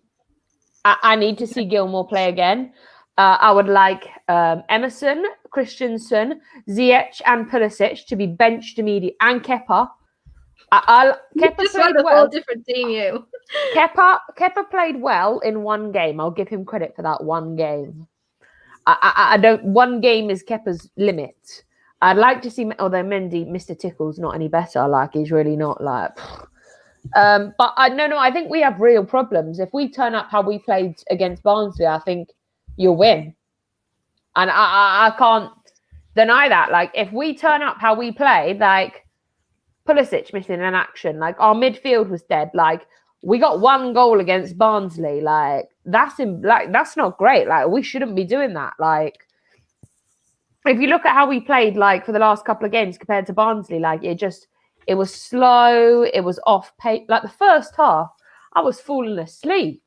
I need to see Gilmore play again. I would like Emerson, Christensen, Ziyech, and Pulisic to be benched immediately, and Kepa. Kepa just played a well. whole different team, you. Kepa played well in one game. I'll give him credit for that one game. I don't. One game is Kepa's limit. I'd like to see. Although Mendy, Mr. Tickle's not any better. Like he's really not like. But I think we have real problems. If we turn up how we played against Barnsley, I think you'll win. And I can't deny that. Like if we turn up how we played, like Pulisic missing an action, like our midfield was dead. Like we got 1 goal against Barnsley. Like that's not great. Like we shouldn't be doing that. Like if you look at how we played, like for the last couple of games compared to Barnsley, like it was slow. It was off pace. Like the first half, I was falling asleep.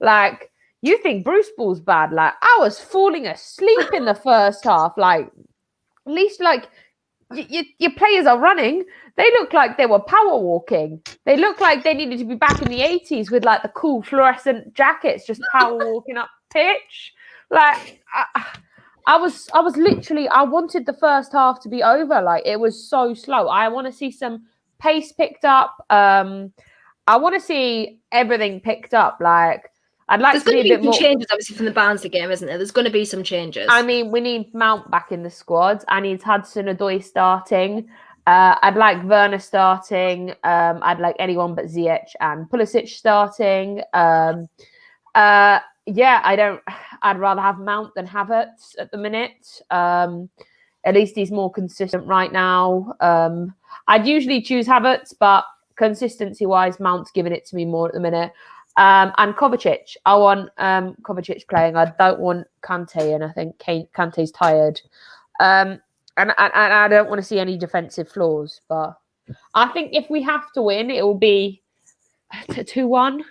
Like you think Bruce Ball's bad? Like I was falling asleep in the first half. Like at least like your players are running. They look like they were power walking. They look like they needed to be back in the 80s with like the cool fluorescent jackets, just power walking up pitch. Like I was literally, I wanted the first half to be over. Like it was so slow. I want to see some pace picked up. I want to see everything picked up. Like I'd like There's to going be to a be bit some more changes, obviously, from the Barnsley game, isn't there? There's going to be some changes. I mean, we need Mount back in the squad. I need Hudson-Odoi starting. I'd like Werner starting. I'd like anyone but Ziyech and Pulisic starting. I'd rather have Mount than Havertz at the minute. At least he's more consistent right now. I'd usually choose Havertz, but consistency-wise, Mount's giving it to me more at the minute. And Kovacic. I want Kovacic playing. I don't want Kante, and I think Kante's tired. And I don't want to see any defensive flaws. But I think if we have to win, it will be 2-1.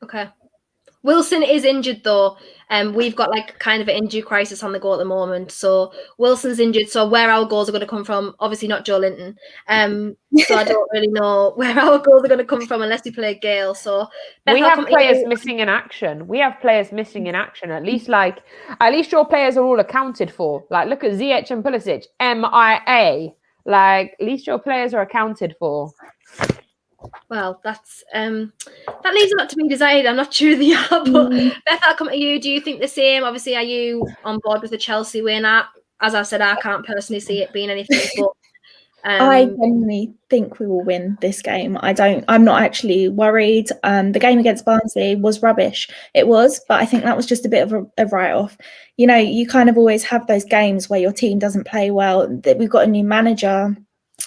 Okay. Wilson is injured though. We've got like kind of an injury crisis on the go at the moment. So Wilson's injured. So where our goals are going to come from, obviously not Joe Linton. So I don't really know where our goals are going to come from unless we play Gale. So Beth, We I'll have come to players you. missing in action. At least your players are all accounted for. Like, look at Ziyech and Pulisic, MIA. Like, at least your players are accounted for. Well, that's that leaves a lot to be desired. I'm not sure they are, but Beth, I'll come to you. Do you think the same? Obviously, are you on board with the Chelsea win? As I said, I can't personally see it being anything but. I genuinely think we will win this game. I'm not actually worried. The game against Barnsley was rubbish. It was, but I think that was just a bit of a write-off. You know, you kind of always have those games where your team doesn't play well. We've got a new manager.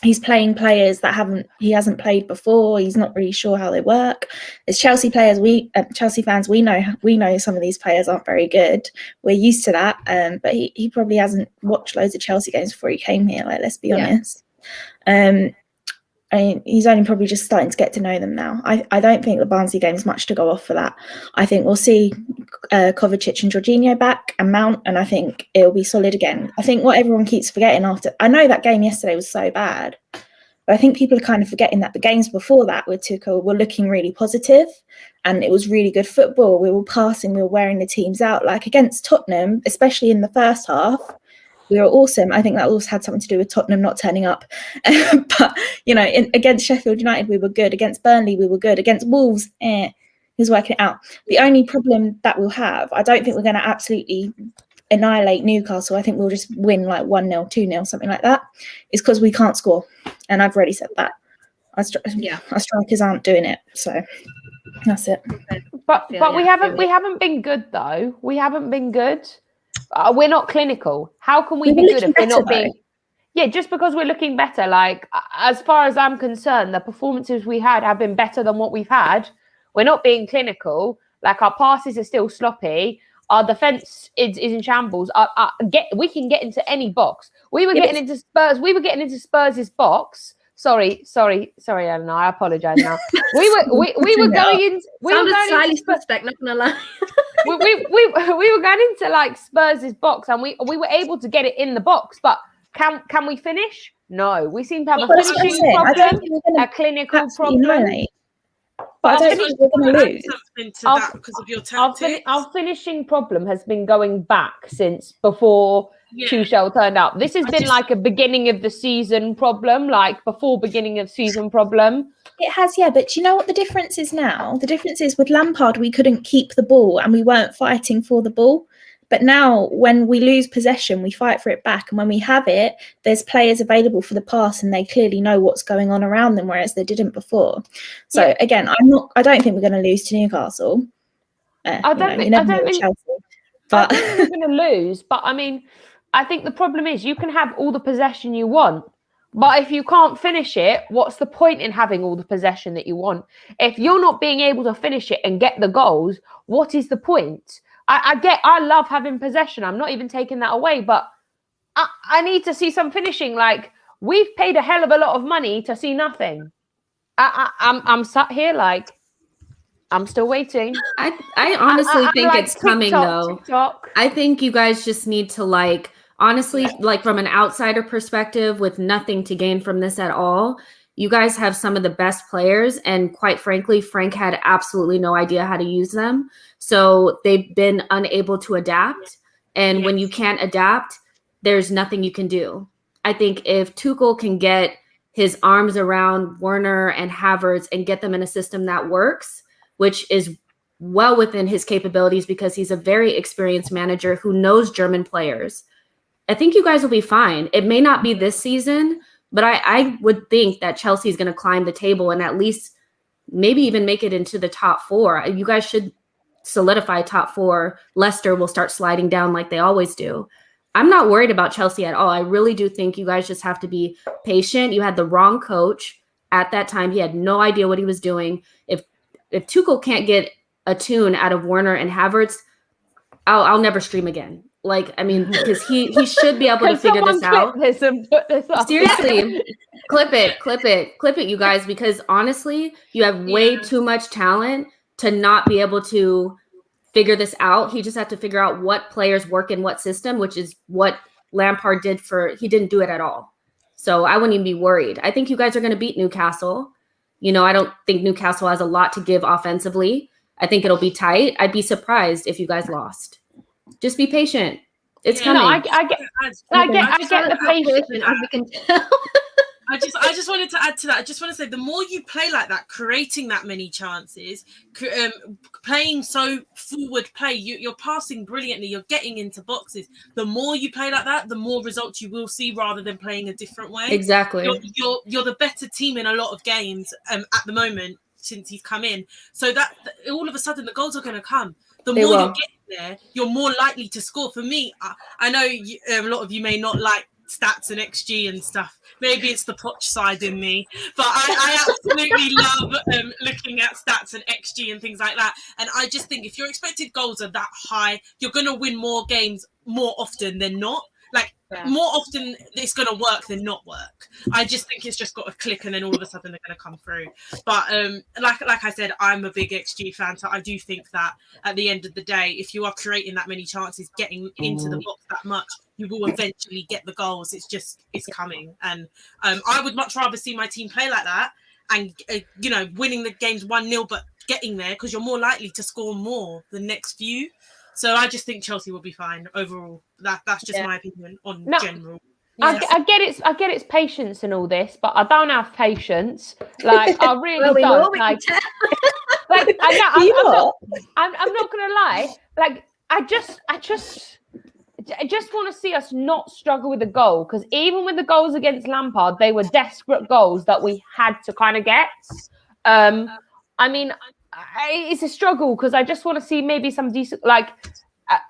He's playing players that he hasn't played before. He's not really sure how they work. As Chelsea players, Chelsea fans, we know some of these players aren't very good. We're used to that. But he probably hasn't watched loads of Chelsea games before he came here. Like, let's be honest. He's only probably just starting to get to know them now. I don't think the Barnsley game is much to go off for that. I think we'll see Kovacic and Jorginho back and Mount, and I think it'll be solid again. I think what everyone keeps forgetting I know that game yesterday was so bad, but I think people are kind of forgetting that the games before that with Tuchel were looking really positive and it was really good football. We were passing, we were wearing the teams out. Like against Tottenham, especially in the first half, we were awesome. I think that also had something to do with Tottenham not turning up. But, you know, against Sheffield United, we were good. Against Burnley, we were good. Against Wolves, he's working it out. The only problem that we'll have, I don't think we're going to absolutely annihilate Newcastle. I think we'll just win like 1-0, 2-0, something like that. Is because we can't score. And I've already said that. Our strikers aren't doing it. So that's it. But we haven't been good, though. We haven't been good. We're not clinical. How can we be good if we're not being? Yeah, just because we're looking better. Like, as far as I'm concerned, the performances we had have been better than what we've had. We're not being clinical. Like, our passes are still sloppy. Our defense is in shambles. We can get into any box. We were getting into Spurs. We were getting into Spurs' box. Sorry, Eleanor. I apologize now. We were going into. Sounded slightly suspect. Not gonna lie. we were going into like Spurs' box, and we were able to get it in the box. But can we finish? No, we seem to have a finishing problem, a clinical problem. But I don't think we're going to lose. Because of your tactics. Our finishing problem has been going back since before Tuchel turned up. This has been like a beginning of the season problem, like before beginning of season problem. It has, yeah. But do you know what the difference is now? The difference is with Lampard, we couldn't keep the ball and we weren't fighting for the ball. But now when we lose possession, we fight for it back. And when we have it, there's players available for the pass and they clearly know what's going on around them, whereas they didn't before. So again, I don't think we're going to lose to Newcastle. I don't think we're going to lose. But I mean, I think the problem is you can have all the possession you want. But if you can't finish it, what's the point in having all the possession that you want? If you're not being able to finish it and get the goals, what is the point? I love having possession. I'm not even taking that away, but I need to see some finishing. Like, we've paid a hell of a lot of money to see nothing. I'm sat here like, I'm still waiting. I honestly think like it's coming though. TikTok. I think you guys just need to honestly, from an outsider perspective with nothing to gain from this at all, you guys have some of the best players. And quite frankly, Frank had absolutely no idea how to use them. So they've been unable to adapt. And when you can't adapt, there's nothing you can do. I think if Tuchel can get his arms around Werner and Havertz and get them in a system that works, which is well within his capabilities because he's a very experienced manager who knows German players, I think you guys will be fine. It may not be this season, but I would think that Chelsea is going to climb the table and at least maybe even make it into the top 4. You guys should solidify top 4. Leicester will start sliding down like they always do. I'm not worried about Chelsea at all. I really do think you guys just have to be patient. You had the wrong coach at that time. He had no idea what he was doing. If Tuchel can't get a tune out of Werner and Havertz, I'll never stream again. Like, I mean, because he should be able to Can figure someone this out. clip this and put this up? Seriously, clip it, you guys, because honestly, you have way too much talent to not be able to figure this out. He just had to figure out what players work in what system, which is what Lampard did he didn't do it at all. So I wouldn't even be worried. I think you guys are going to beat Newcastle. You know, I don't think Newcastle has a lot to give offensively. I think it'll be tight. I'd be surprised if you guys lost. Just be patient. It's coming. No, I get the patience. As we can tell. I just wanted to add to that. I just want to say, the more you play like that, creating that many chances, playing so forward play, you're passing brilliantly, you're getting into boxes. The more you play like that, the more results you will see, rather than playing a different way. Exactly. You're the better team in a lot of games at the moment since he's come in. So that all of a sudden the goals are going to come. The more you're getting there, you're more likely to score. For me, I know a lot of you may not like stats and XG and stuff. Maybe it's the Poch side in me, but I absolutely love looking at stats and XG and things like that. And I just think if your expected goals are that high, you're going to win more games more often than not. Like, more often it's going to work than not work. I just think it's just got to click, and then all of a sudden they're going to come through. But like I said, I'm a big XG fan, so I do think that at the end of the day, if you are creating that many chances, getting into the box that much, you will eventually get the goals. It's coming. And I would much rather see my team play like that and, winning the games 1-0, but getting there, because you're more likely to score more the next few. So I just think Chelsea will be fine overall. That's just my opinion on general. Yes. I get it's patience and all this, but I don't have patience. Like, I really don't. I'm not gonna lie. Like, I just want to see us not struggle with the goal, because even with the goals against Lampard, they were desperate goals that we had to kind of get. I mean, it's a struggle, because I just want to see maybe some decent, like,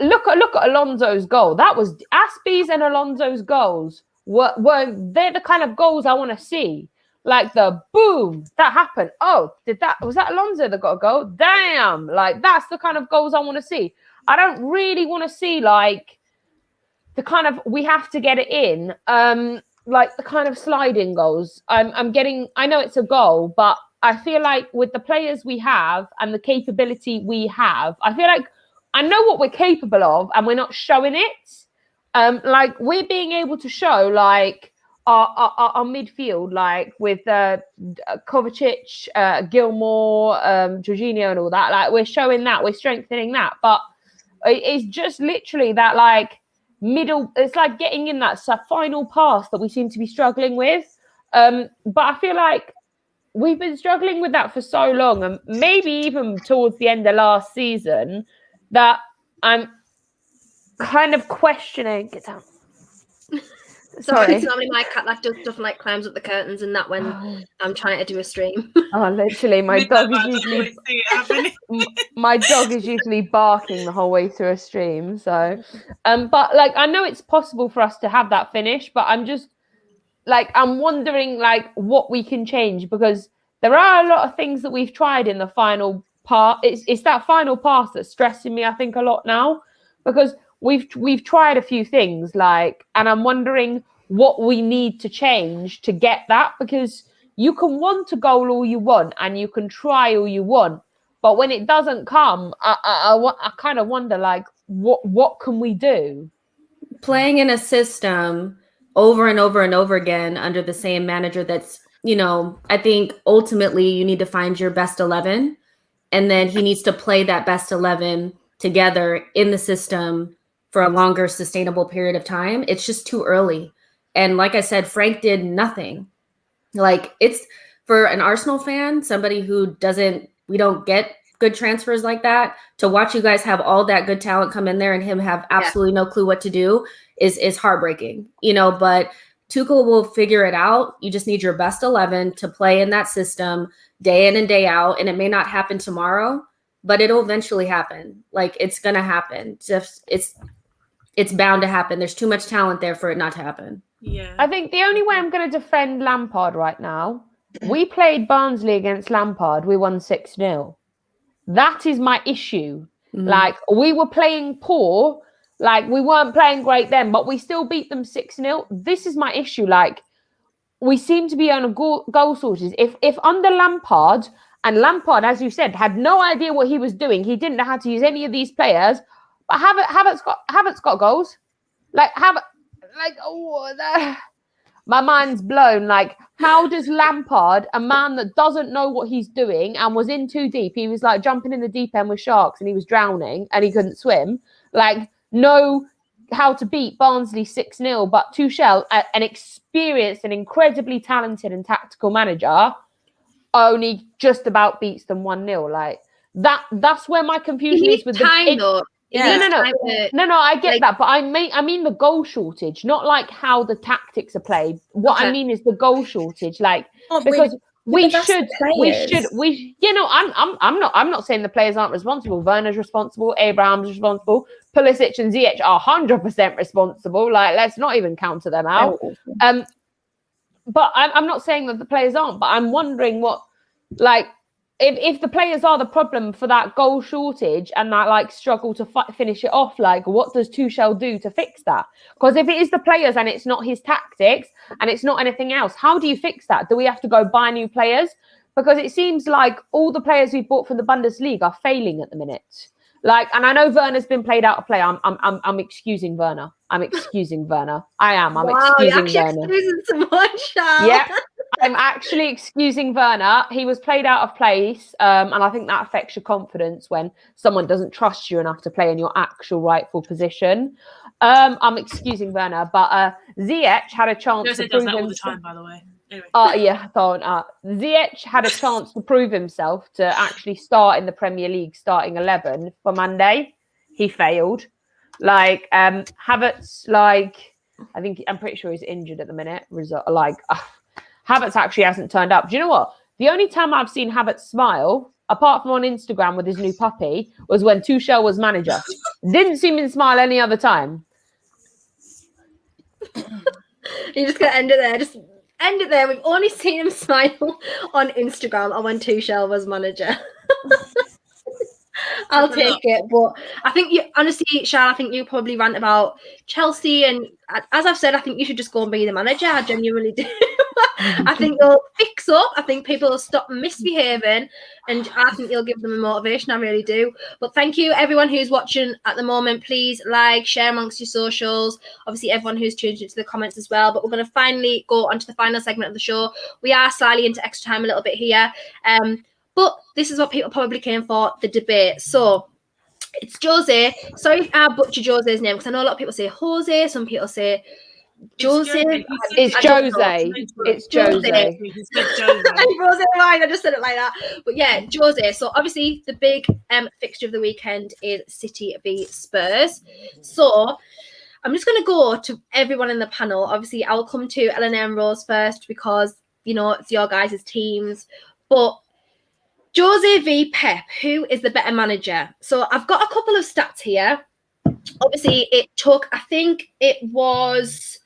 look at Alonso's goal. That was Aspie's and Alonso's goals they're the kind of goals I want to see. Like, the boom that happened. Oh, was that Alonso that got a goal? Damn! Like, that's the kind of goals I want to see. I don't really want to see, like, the kind of, we have to get it in, like the kind of sliding goals. I know it's a goal, but I feel like with the players we have and the capability we have, I feel like I know what we're capable of, and we're not showing it. Like, we're being able to show, like, our midfield, like with Kovacic, Gilmore, Jorginho and all that. Like, we're showing that, we're strengthening that. But it's just literally that, like, middle, it's like getting in that final pass that we seem to be struggling with. But I feel like we've been struggling with that for so long, and maybe even towards the end of last season, that I'm kind of questioning. Get down. Sorry. Normally my cat like does stuff and like climbs up the curtains and that when I'm trying to do a stream. Oh, literally, my dog is usually barking the whole way through a stream. So, but like, I know it's possible for us to have that finish, but I'm just like, I'm wondering like what we can change, because there are a lot of things that we've tried in the final part. It's that final pass that's stressing me, I think, a lot now, because we've tried a few things, like, and I'm wondering what we need to change to get that, because you can want a goal all you want and you can try all you want, but when it doesn't come, I kind of wonder, like, what can we do? Playing in a system over and over and over again under the same manager, that's, I think ultimately you need to find your best 11, and then he needs to play that best 11 together in the system for a longer sustainable period of time. It's just too early. And like I said, Frank did nothing. Like, it's for an Arsenal fan, somebody who we don't get good transfers like that, to watch you guys have all that good talent come in there and him have absolutely no clue what to do is heartbreaking, but Tuchel will figure it out. You just need your best 11 to play in that system day in and day out. And it may not happen tomorrow, but it'll eventually happen. Like, it's going to happen. It's bound to happen. There's too much talent there for it not to happen. Yeah. I think the only way I'm going to defend Lampard right now, we played Barnsley against Lampard. We won 6-0. That is my issue. Mm. Like, we were playing poor, Like, we weren't playing great then, but we still beat them 6-0. This is my issue. Like, we seem to be on a goal shortage. If under Lampard, and Lampard, as you said, had no idea what he was doing, he didn't know how to use any of these players, but Havertz got goals. Like, my mind's blown. Like, how does Lampard, a man that doesn't know what he's doing and was in too deep, he was like jumping in the deep end with sharks and he was drowning and he couldn't swim, like, know how to beat Barnsley 6-0, but Tuchel, an experienced and incredibly talented and tactical manager, only just about beats them 1-0. Like, that's where my confusion is with time, though. Yeah. No, I get that, but I mean the goal shortage, not like how the tactics are played. What I mean is the goal shortage, like, because I'm not saying the players aren't responsible. Werner's responsible, Abraham's responsible, Pulisic and Ziyech are 100% responsible. Like, let's not even counter them out. But I'm not saying that the players aren't, but I'm wondering what, like, if the players are the problem for that goal shortage and that, like, struggle to finish it off, like, what does Tuchel do to fix that? Because if it is the players and it's not his tactics and it's not anything else, how do you fix that? Do we have to go buy new players? Because it seems like all the players we've bought from the Bundesliga are failing at the minute. Like, and I know Werner's been played out of play. I'm excusing Werner. I'm excusing Werner. I am. I'm excusing Werner. Excusing someone, Charles. Yeah. I'm actually excusing Werner. He was played out of place, and I think that affects your confidence when someone doesn't trust you enough to play in your actual rightful position. I'm excusing Werner, but Ziyech had a chance Josie to prove does that all the himself. time, by the way. Anyway. Ziyech had a chance to prove himself to actually start in the Premier League starting 11 for Monday. He failed. Like, Havertz, like, I'm pretty sure he's injured at the minute. Havertz actually hasn't turned up. Do you know what? The only time I've seen Havertz smile, apart from on Instagram with his new puppy, was when Tuchel was manager. Didn't see him smile any other time. You're just going to end it there. Just end it there. We've only seen him smile on Instagram or when Tuchel was manager. I'll take it, but I think honestly, Charles, I think you probably rant about Chelsea, and as I've said, I think you should just go and be the manager. I genuinely do. I think you'll fix up. I think people will stop misbehaving, and I think you'll give them a motivation. I really do. But thank you, everyone who's watching at the moment. Please like, share amongst your socials. Obviously, everyone who's tuned into the comments as well. But we're going to finally go on to the final segment of the show. We are slightly into extra time a little bit here. But this is what people probably came for, the debate. So it's Josie. Sorry if I butcher Josie's name, because I know a lot of people say Jose. Some people say Josie. It's Josie. It's Josie. Jose, I just said it like that. But yeah, Josie. So obviously the big fixture of the weekend is City v Spurs. So I'm just going to go to everyone in the panel. Obviously, I'll come to Eleanor and Rose first because, you know, it's your guys' teams. But Josie v Pep, who is the better manager? So I've got a couple of stats here. Obviously, it took, I think it was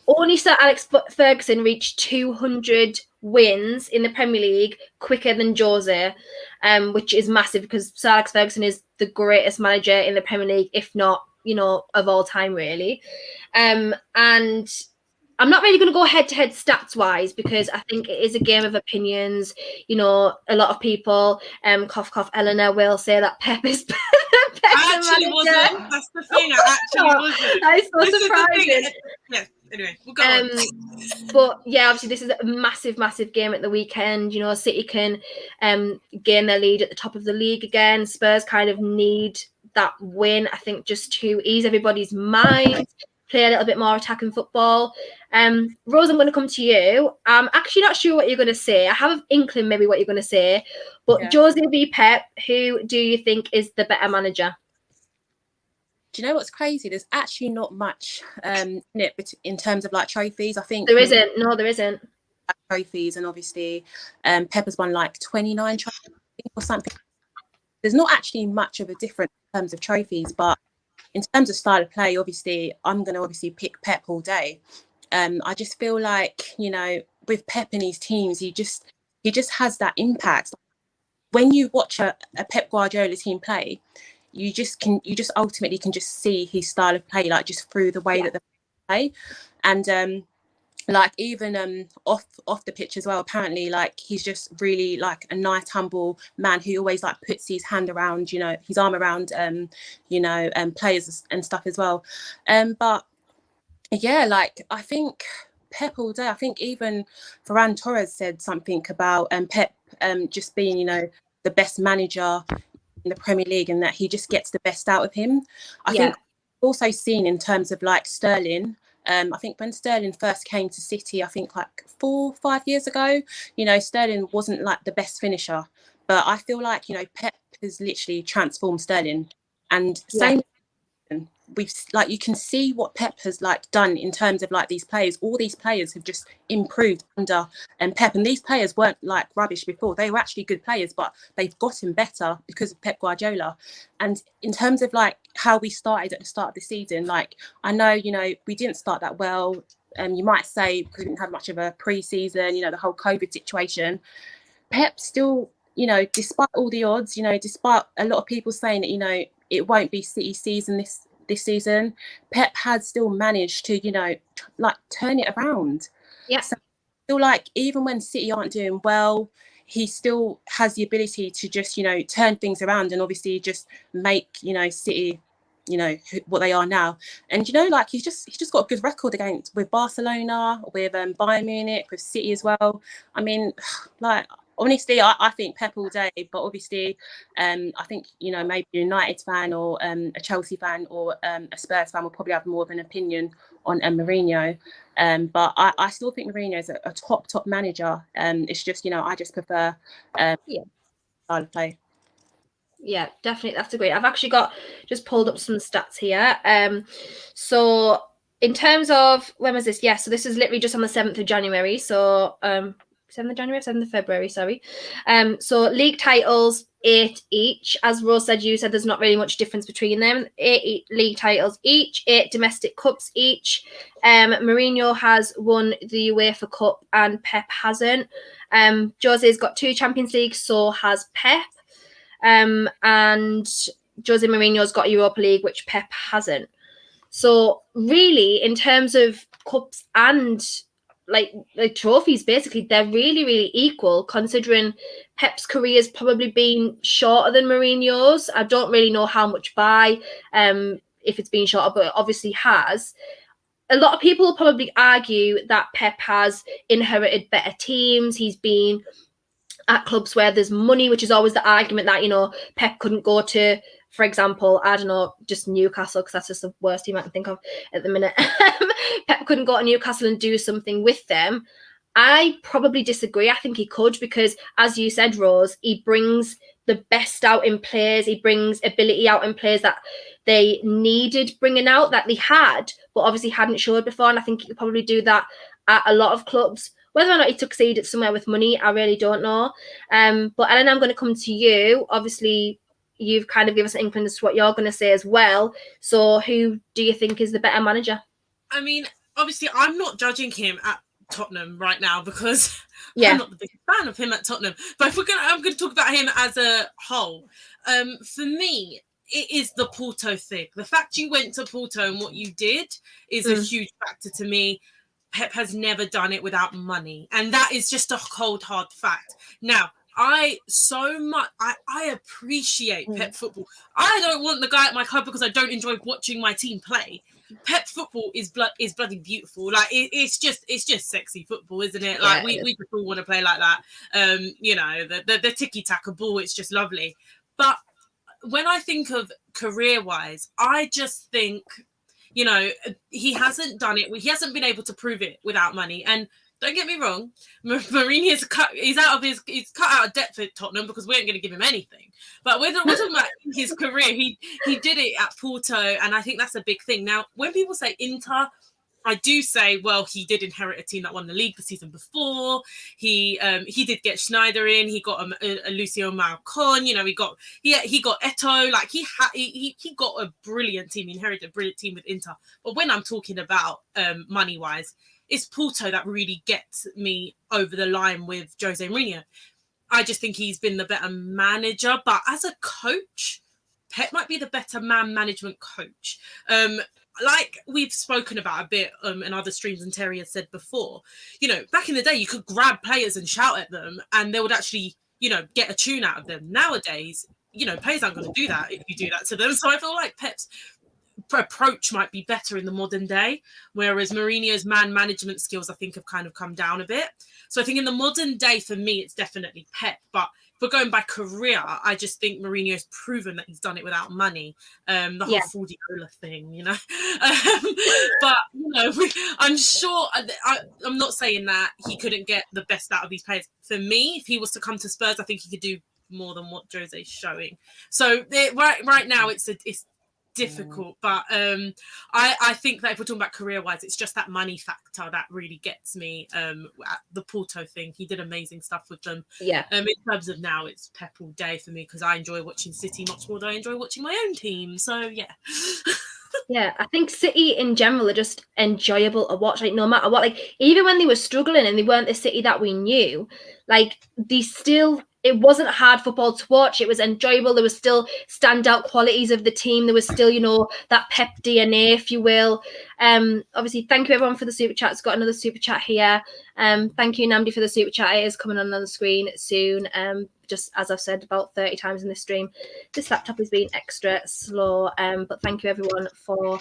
only Sir Alex Ferguson reached 200 wins in the Premier League quicker than Josie, which is massive because Sir Alex Ferguson is the greatest manager in the Premier League, if not, you know, of all time, really. And I'm not really going to go head-to-head stats-wise because I think it is a game of opinions. You know, a lot of people, cough, cough, Eleanor, will say that Pep is better. I actually wasn't. That's the thing. I actually wasn't. That is so surprising. Yeah, anyway, we'll go on. But, yeah, obviously this is a massive, massive game at the weekend. You know, City can gain their lead at the top of the league again. Spurs kind of need that win, I think, just to ease everybody's mind. Play a little bit more attacking football. Rose, I'm going to come to you. I'm actually not sure what you're going to say. I have an inkling maybe what you're going to say. But yeah. Josie v Pep, who do you think is the better manager? Do you know what's crazy? There's actually not much in terms of like trophies. I think there isn't. No, there isn't. Trophies, and obviously Pep has won like 29 trophies or something. There's not actually much of a difference in terms of trophies, but in terms of style of play, obviously, I'm going to pick Pep all day. I just feel like, you know, with Pep and his teams, he just has that impact. When you watch a Pep Guardiola team play, you just ultimately can just see his style of play, like just through the way that they play. And like even off the pitch as well, apparently like he's just really like a nice, humble man who always like puts his hand around, you know, his arm around players and stuff as well. But yeah, like I think Pep all day. I think even Ferran Torres said something about Pep just being, you know, the best manager in the Premier League, and that he just gets the best out of him. I think also seen in terms of like Sterling. I think when Sterling first came to City, I think like 4 or 5 years ago, you know, Sterling wasn't like the best finisher, but I feel like, you know, Pep has literally transformed Sterling. And same, we've like, you can see what Pep has like done in terms of like these players. All these players have just improved under Pep, and these players weren't like rubbish before. They were actually good players, but they've gotten better because of Pep Guardiola. And in terms of like how we started at the start of the season, like I know, you know, we didn't start that well. You might say because we didn't have much of a pre-season, you know, the whole COVID situation. Pep still, you know, despite all the odds, you know, despite a lot of people saying that, you know, it won't be City season this season, Pep has still managed to, you know, like turn it around. Yeah. So I feel like even when City aren't doing well, he still has the ability to just, you know, turn things around and obviously just make, you know, City, you know, what they are now. And, you know, like he's just got a good record with Barcelona, with Bayern Munich, with City as well. I mean, like, honestly, I think Pep all day, but obviously I think, you know, maybe a United fan or a Chelsea fan or a Spurs fan will probably have more of an opinion on Mourinho. But I still think Mourinho is a top manager. It's just, you know, I just prefer style of play. Yeah, definitely. That's a great. I've actually just pulled up some stats here. So in terms of when was this? Yeah, so this is literally just on the 7th of January. So 7th of January, 7th of February, sorry. So league titles, 8 each. As Rose said, you said there's not really much difference between them. 8 league titles each, 8 domestic cups each. Mourinho has won the UEFA Cup and Pep hasn't. Josie's got 2 Champions Leagues, so has Pep. And Jose Mourinho's got Europa League, which Pep hasn't. So really, in terms of cups and like trophies, basically, they're really, really equal, considering Pep's career's probably been shorter than Mourinho's. I don't really know how much by, if it's been shorter, but it obviously has. A lot of people will probably argue that Pep has inherited better teams. He's been at clubs where there's money, which is always the argument that, you know, Pep couldn't go to, for example, I don't know, just Newcastle, because that's just the worst team I can think of at the minute. Pep couldn't go to Newcastle and do something with them. I probably disagree. I think he could, because as you said, Rose, he brings the best out in players. He brings ability out in players that they needed bringing out, that they had, but obviously hadn't showed before. And I think he could probably do that at a lot of clubs. Whether or not he succeeded somewhere with money, I really don't know. But Ellen, I'm going to come to you. Obviously, you've kind of given us an inkling as to what you're going to say as well. So who do you think is the better manager? I mean, obviously, I'm not judging him at Tottenham right now because I'm not the biggest fan of him at Tottenham. But if I'm going to talk about him as a whole. For me, it is the Porto thing. The fact you went to Porto and what you did is a huge factor to me. Pep has never done it without money. And that is just a cold, hard fact. Now, I appreciate Pep football. I don't want the guy at my club because I don't enjoy watching my team play. Pep football is bloody beautiful. Like it's just sexy football, isn't it? Like we just all want to play like that. You know, the tiki-taka ball, it's just lovely. But when I think of career-wise, I just think, you know, he hasn't done it. He hasn't been able to prove it without money. And don't get me wrong, Mourinho's he's cut out of depth at Tottenham because we ain't going to give him anything. But we're talking about his career. He did it at Porto, and I think that's a big thing. Now, when people say Inter, I do say, well, he did inherit a team that won the league the season before. He did get Schneider in. He got a Lucio Malcon. You know, he got Eto'o. Like he got a brilliant team. He inherited a brilliant team with Inter. But when I'm talking about money wise, it's Porto that really gets me over the line with Jose Mourinho. I just think he's been the better manager. But as a coach, Pep might be the better man management coach. Like we've spoken about a bit in other streams, and Terry has said before, you know, back in the day, you could grab players and shout at them and they would actually, you know, get a tune out of them. Nowadays, you know, players aren't going to do that if you do that to them. So I feel like Pep's approach might be better in the modern day, whereas Mourinho's man management skills, I think, have kind of come down a bit. So I think in the modern day, for me, it's definitely Pep. But if we're going by career, I just think Mourinho's proven that he's done it without money. The whole Guardiola thing, you know. But, you know, I'm sure, I'm not saying that he couldn't get the best out of these players. For me, if he was to come to Spurs, I think he could do more than what Jose's showing. So right now, it's difficult, but I think that if we're talking about career-wise, it's just that money factor that really gets me. The Porto thing, he did amazing stuff with them. In terms of now, it's Pep all day for me because I enjoy watching City much more than I enjoy watching my own team. So yeah. Yeah, I think City in general are just enjoyable to watch. Like no matter what, like even when they were struggling and they weren't the City that we knew, like they still. It wasn't hard football to watch. It was enjoyable. There was still standout qualities of the team. There was still, you know, that Pep DNA, if you will. Obviously, thank you everyone for the super chat. It's got another super chat here. Thank you, Namdi, for the super chat. It is coming on the screen soon. Just as I've said about 30 times in this stream, this laptop has been extra slow. But thank you everyone for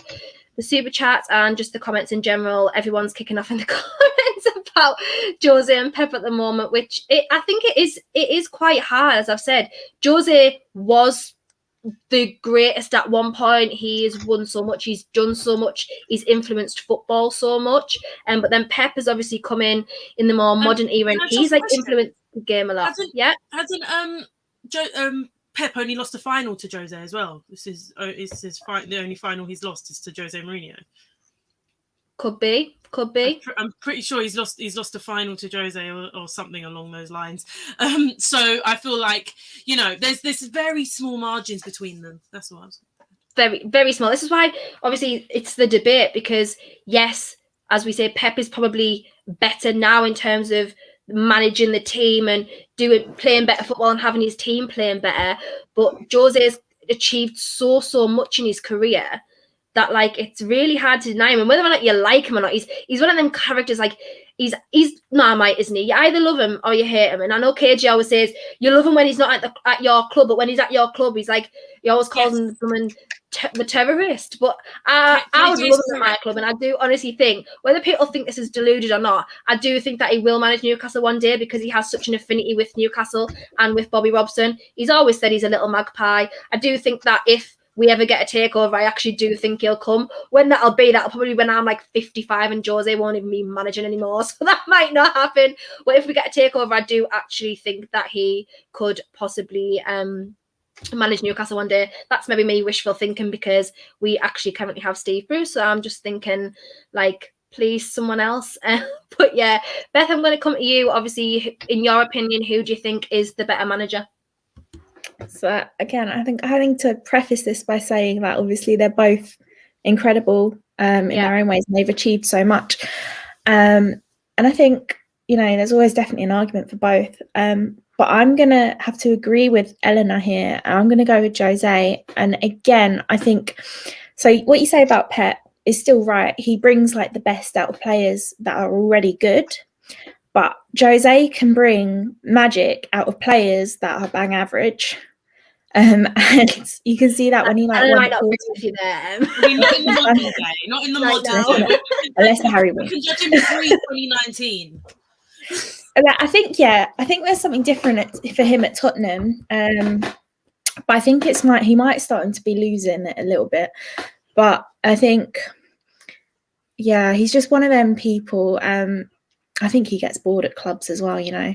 the super chat and just the comments in general. Everyone's kicking off in the comments about Josie and Pep at the moment, which I think it is quite hard. As I've said, Josie was the greatest at one point. He has won so much, he's done so much, he's influenced football so much. But then Pep has obviously come in the more modern era, and he's like influenced the game a lot. Hasn't Pep only lost a final to Jose as well? This is the only final he's lost is to Jose Mourinho. Could be. I'm pretty sure he's lost a final to Jose or something along those lines. So I feel like, you know, there's very small margins between them. That's what I was. Very, very small. This is why obviously it's the debate, because yes, as we say, Pep is probably better now in terms of managing the team and playing better football and having his team playing better. But Jose's achieved so much in his career that like it's really hard to deny him. And whether or not you like him or not, he's one of them characters. Like he's Marmite, isn't he? You either love him or you hate him. And I know KG always says you love him when he's not at your club, but when he's at your club, he's like he always calls him someone the terrorist. But I would love him at my club, and I do honestly think, whether people think this is deluded or not, I do think that he will manage Newcastle one day because he has such an affinity with Newcastle and with Bobby Robson. He's always said he's a little magpie. I do think that if we ever get a takeover, I actually do think he'll come. When that'll probably when I'm like 55 and Jose won't even be managing anymore. So that might not happen. But if we get a takeover, I do actually think that he could possibly manage Newcastle one day. That's maybe me wishful thinking because we actually currently have Steve Bruce. So I'm just thinking like, please, someone else. But yeah, Beth, I'm going to come to you. Obviously, in your opinion, who do you think is the better manager? So again, I think to preface this by saying that obviously they're both incredible in their own ways, and they've achieved so much. And I think, you know, there's always definitely an argument for both. But I'm going to have to agree with Eleanor here. I'm going to go with Jose. And again, I think, so what you say about Pep is still right. He brings like the best out of players that are already good. But Jose can bring magic out of players that are bang average. And you can see that when he like won not with you there. Not in the modern day. Not in the modern day. Unless Harry wins. We can judge him pre-2019. I think there's something different for him at Tottenham. But I think he might starting to be losing it a little bit. But I think, yeah, he's just one of them people. I think he gets bored at clubs as well, you know.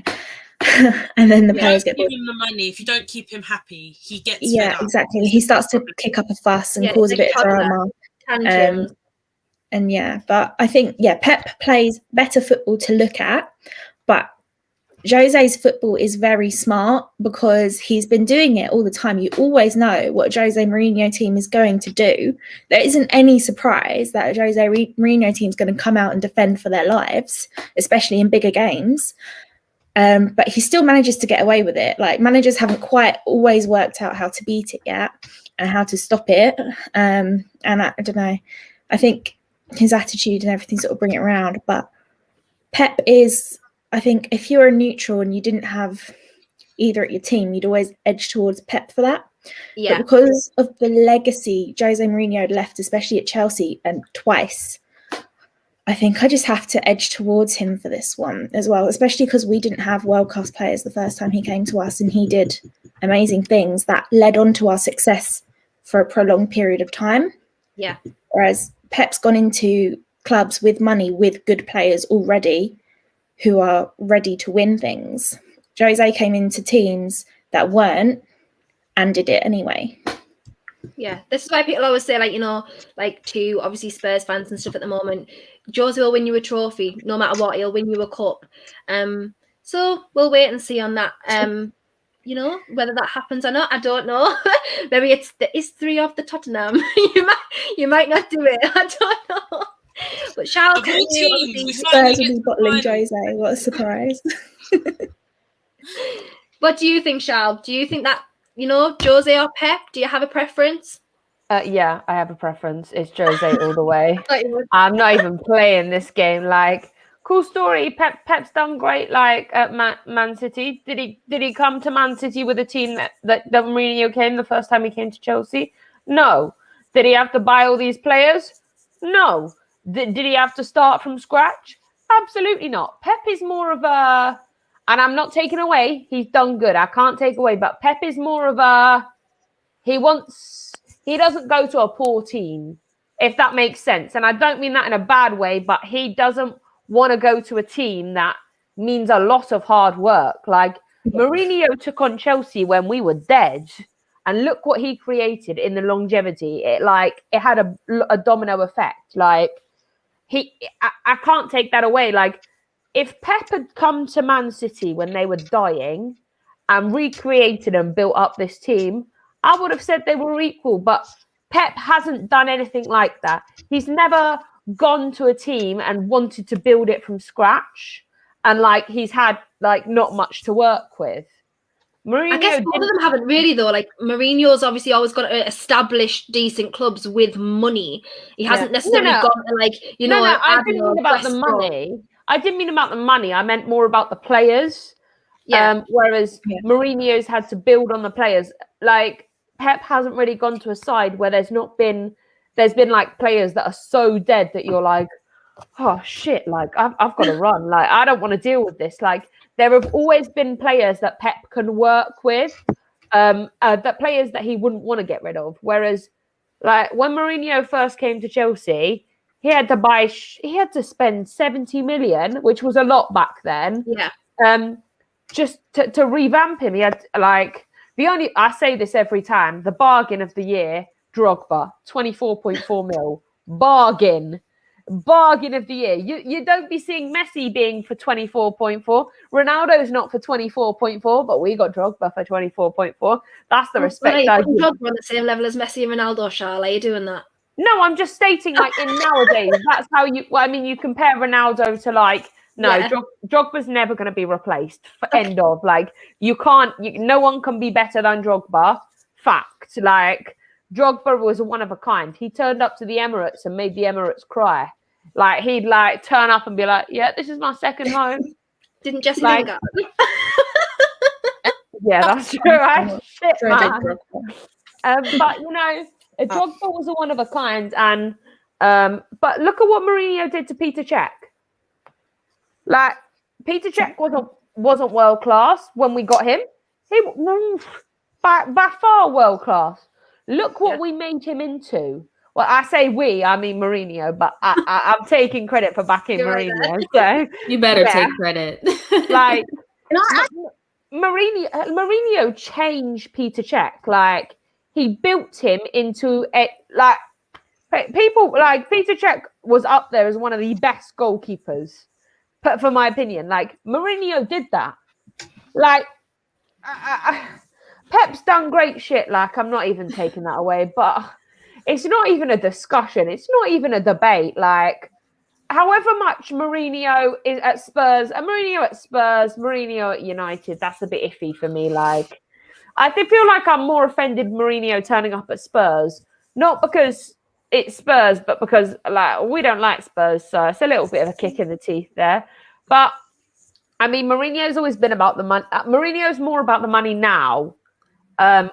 And then the players get bored. Give him the money. If you don't keep him happy, he gets fed up. Exactly. He starts to kick up a fuss and cause a bit of drama. And yeah, but I think Pep plays better football to look at, but Jose's football is very smart because he's been doing it all the time. You always know what Jose Mourinho team is going to do. There isn't any surprise that a Jose Mourinho team is going to come out and defend for their lives, especially in bigger games. But he still manages to get away with it. Like, managers haven't quite always worked out how to beat it yet and how to stop it. And I don't know. I think his attitude and everything sort of bring it around. But Pep is, I think, if you're a neutral and you didn't have either at your team, you'd always edge towards Pep for that. Yeah. But because of the legacy Jose Mourinho had left, especially at Chelsea and twice, I think I just have to edge towards him for this one as well, especially because we didn't have world-class players the first time he came to us, and he did amazing things that led on to our success for a prolonged period of time. Yeah. Whereas Pep's gone into clubs with money, with good players already who are ready to win things. Jose came into teams that weren't and did it anyway. Yeah, this is why people always say, like, you know, like, to obviously Spurs fans and stuff at the moment, Josie will win you a trophy, no matter what, he'll win you a cup. So we'll wait and see on that. You know, whether that happens or not, I don't know. Maybe it's 3 off the Tottenham. you might not do it. I don't know. But Charles, Of all teams, we Spurs finally will get be to the bottling final. Jose. What a surprise. what do you think, Charles? Do you think that, you know, Jose or Pep? Do you have a preference? Yeah, I have a preference. It's Jose all the way. Thought you would. I'm not even playing this game. Like, cool story. Pep's done great. Like at Man City, did he come to Man City with a team that Mourinho came the first time he came to Chelsea? No. Did he have to buy all these players? No. Did he have to start from scratch? Absolutely not. Pep is more of a, and I'm not taking away. He's done good. I can't take away, but Pep is more of a. He doesn't go to a poor team, if that makes sense. And I don't mean that in a bad way, but he doesn't want to go to a team that means a lot of hard work. Like, Mourinho took on Chelsea when we were dead, and look what he created in the longevity. It had a domino effect. Like, I can't take that away. Like, if Pep had come to Man City when they were dying and recreated and built up this team, I would have said they were equal, but Pep hasn't done anything like that. He's never gone to a team and wanted to build it from scratch, and like he's had like not much to work with. Mourinho, I guess both of them haven't really, though. Like, Mourinho's obviously always got to establish decent clubs with money. He hasn't necessarily gone to, like, you know. I didn't mean about the money. I didn't mean about the money. I meant more about the players. Yeah. Whereas Mourinho's had to build on the players. Like, Pep hasn't really gone to a side where there's been like players that are so dead that you're like, oh shit, like I've got to run. Like, I don't want to deal with this. Like, there have always been players that Pep can work with, that players that he wouldn't want to get rid of. Whereas, like, when Mourinho first came to Chelsea, he had to spend 70 million, which was a lot back then. Yeah. Just to revamp him. He had I say this every time, the bargain of the year, Drogba, 24.4 mil. Bargain of the year. You don't be seeing Messi being for 24.4. Ronaldo's not for 24.4, but we got Drogba for 24.4. That's the respect I give. Drogba on the same level as Messi and Ronaldo, Charles. Are you doing that? No, I'm just stating, like, in nowadays, that's how you. Well, I mean, you compare Ronaldo to, like, no, Drogba's never going to be replaced. End of. Like, you can't. No one can be better than Drogba. Fact. Like, Drogba was one of a kind. He turned up to the Emirates and made the Emirates cry. Like, he'd like turn up and be like, "Yeah, this is my second home." Didn't Jesse like, Lingard? Yeah, that's true. Right? Shit, man. But you know, Drogba was a one of a kind, and but look at what Mourinho did to Peter Cech. Like, Peter Cech wasn't world class when we got him. He by far world class. Look what we made him into. Well, I say we, I mean Mourinho, but I'm taking credit for backing Mourinho. So you better take credit. Like, Mourinho changed Peter Cech. Like, he built him into people like Peter Cech was up there as one of the best goalkeepers. But for my opinion, like, Mourinho did that. Like, Pep's done great shit. Like, I'm not even taking that away, but it's not even a discussion. It's not even a debate. Like, however much Mourinho is at Spurs, and Mourinho at Spurs, Mourinho at United, that's a bit iffy for me. Like, I feel like I'm more offended Mourinho turning up at Spurs, not because it's Spurs, but because like we don't like Spurs, so it's a little bit of a kick in the teeth there. But I mean, Mourinho's always been about the money. Mourinho's more about the money now,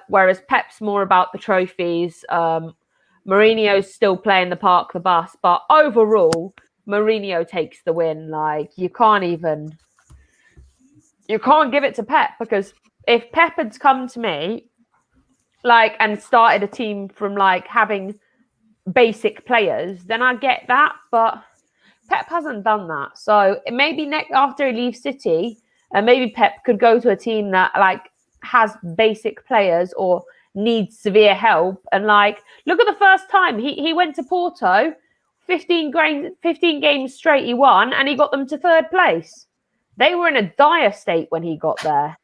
whereas Pep's more about the trophies. Mourinho's still playing the park the bus, but overall, Mourinho takes the win. Like, you can't give it to Pep, because if Pep had come to me like and started a team from like having basic players, then I get that, but Pep hasn't done that. So maybe after he leaves City, and maybe Pep could go to a team that like has basic players or needs severe help. And like, look at the first time he went to Porto, 15 games straight he won, and he got them to third place. They were in a dire state when he got there.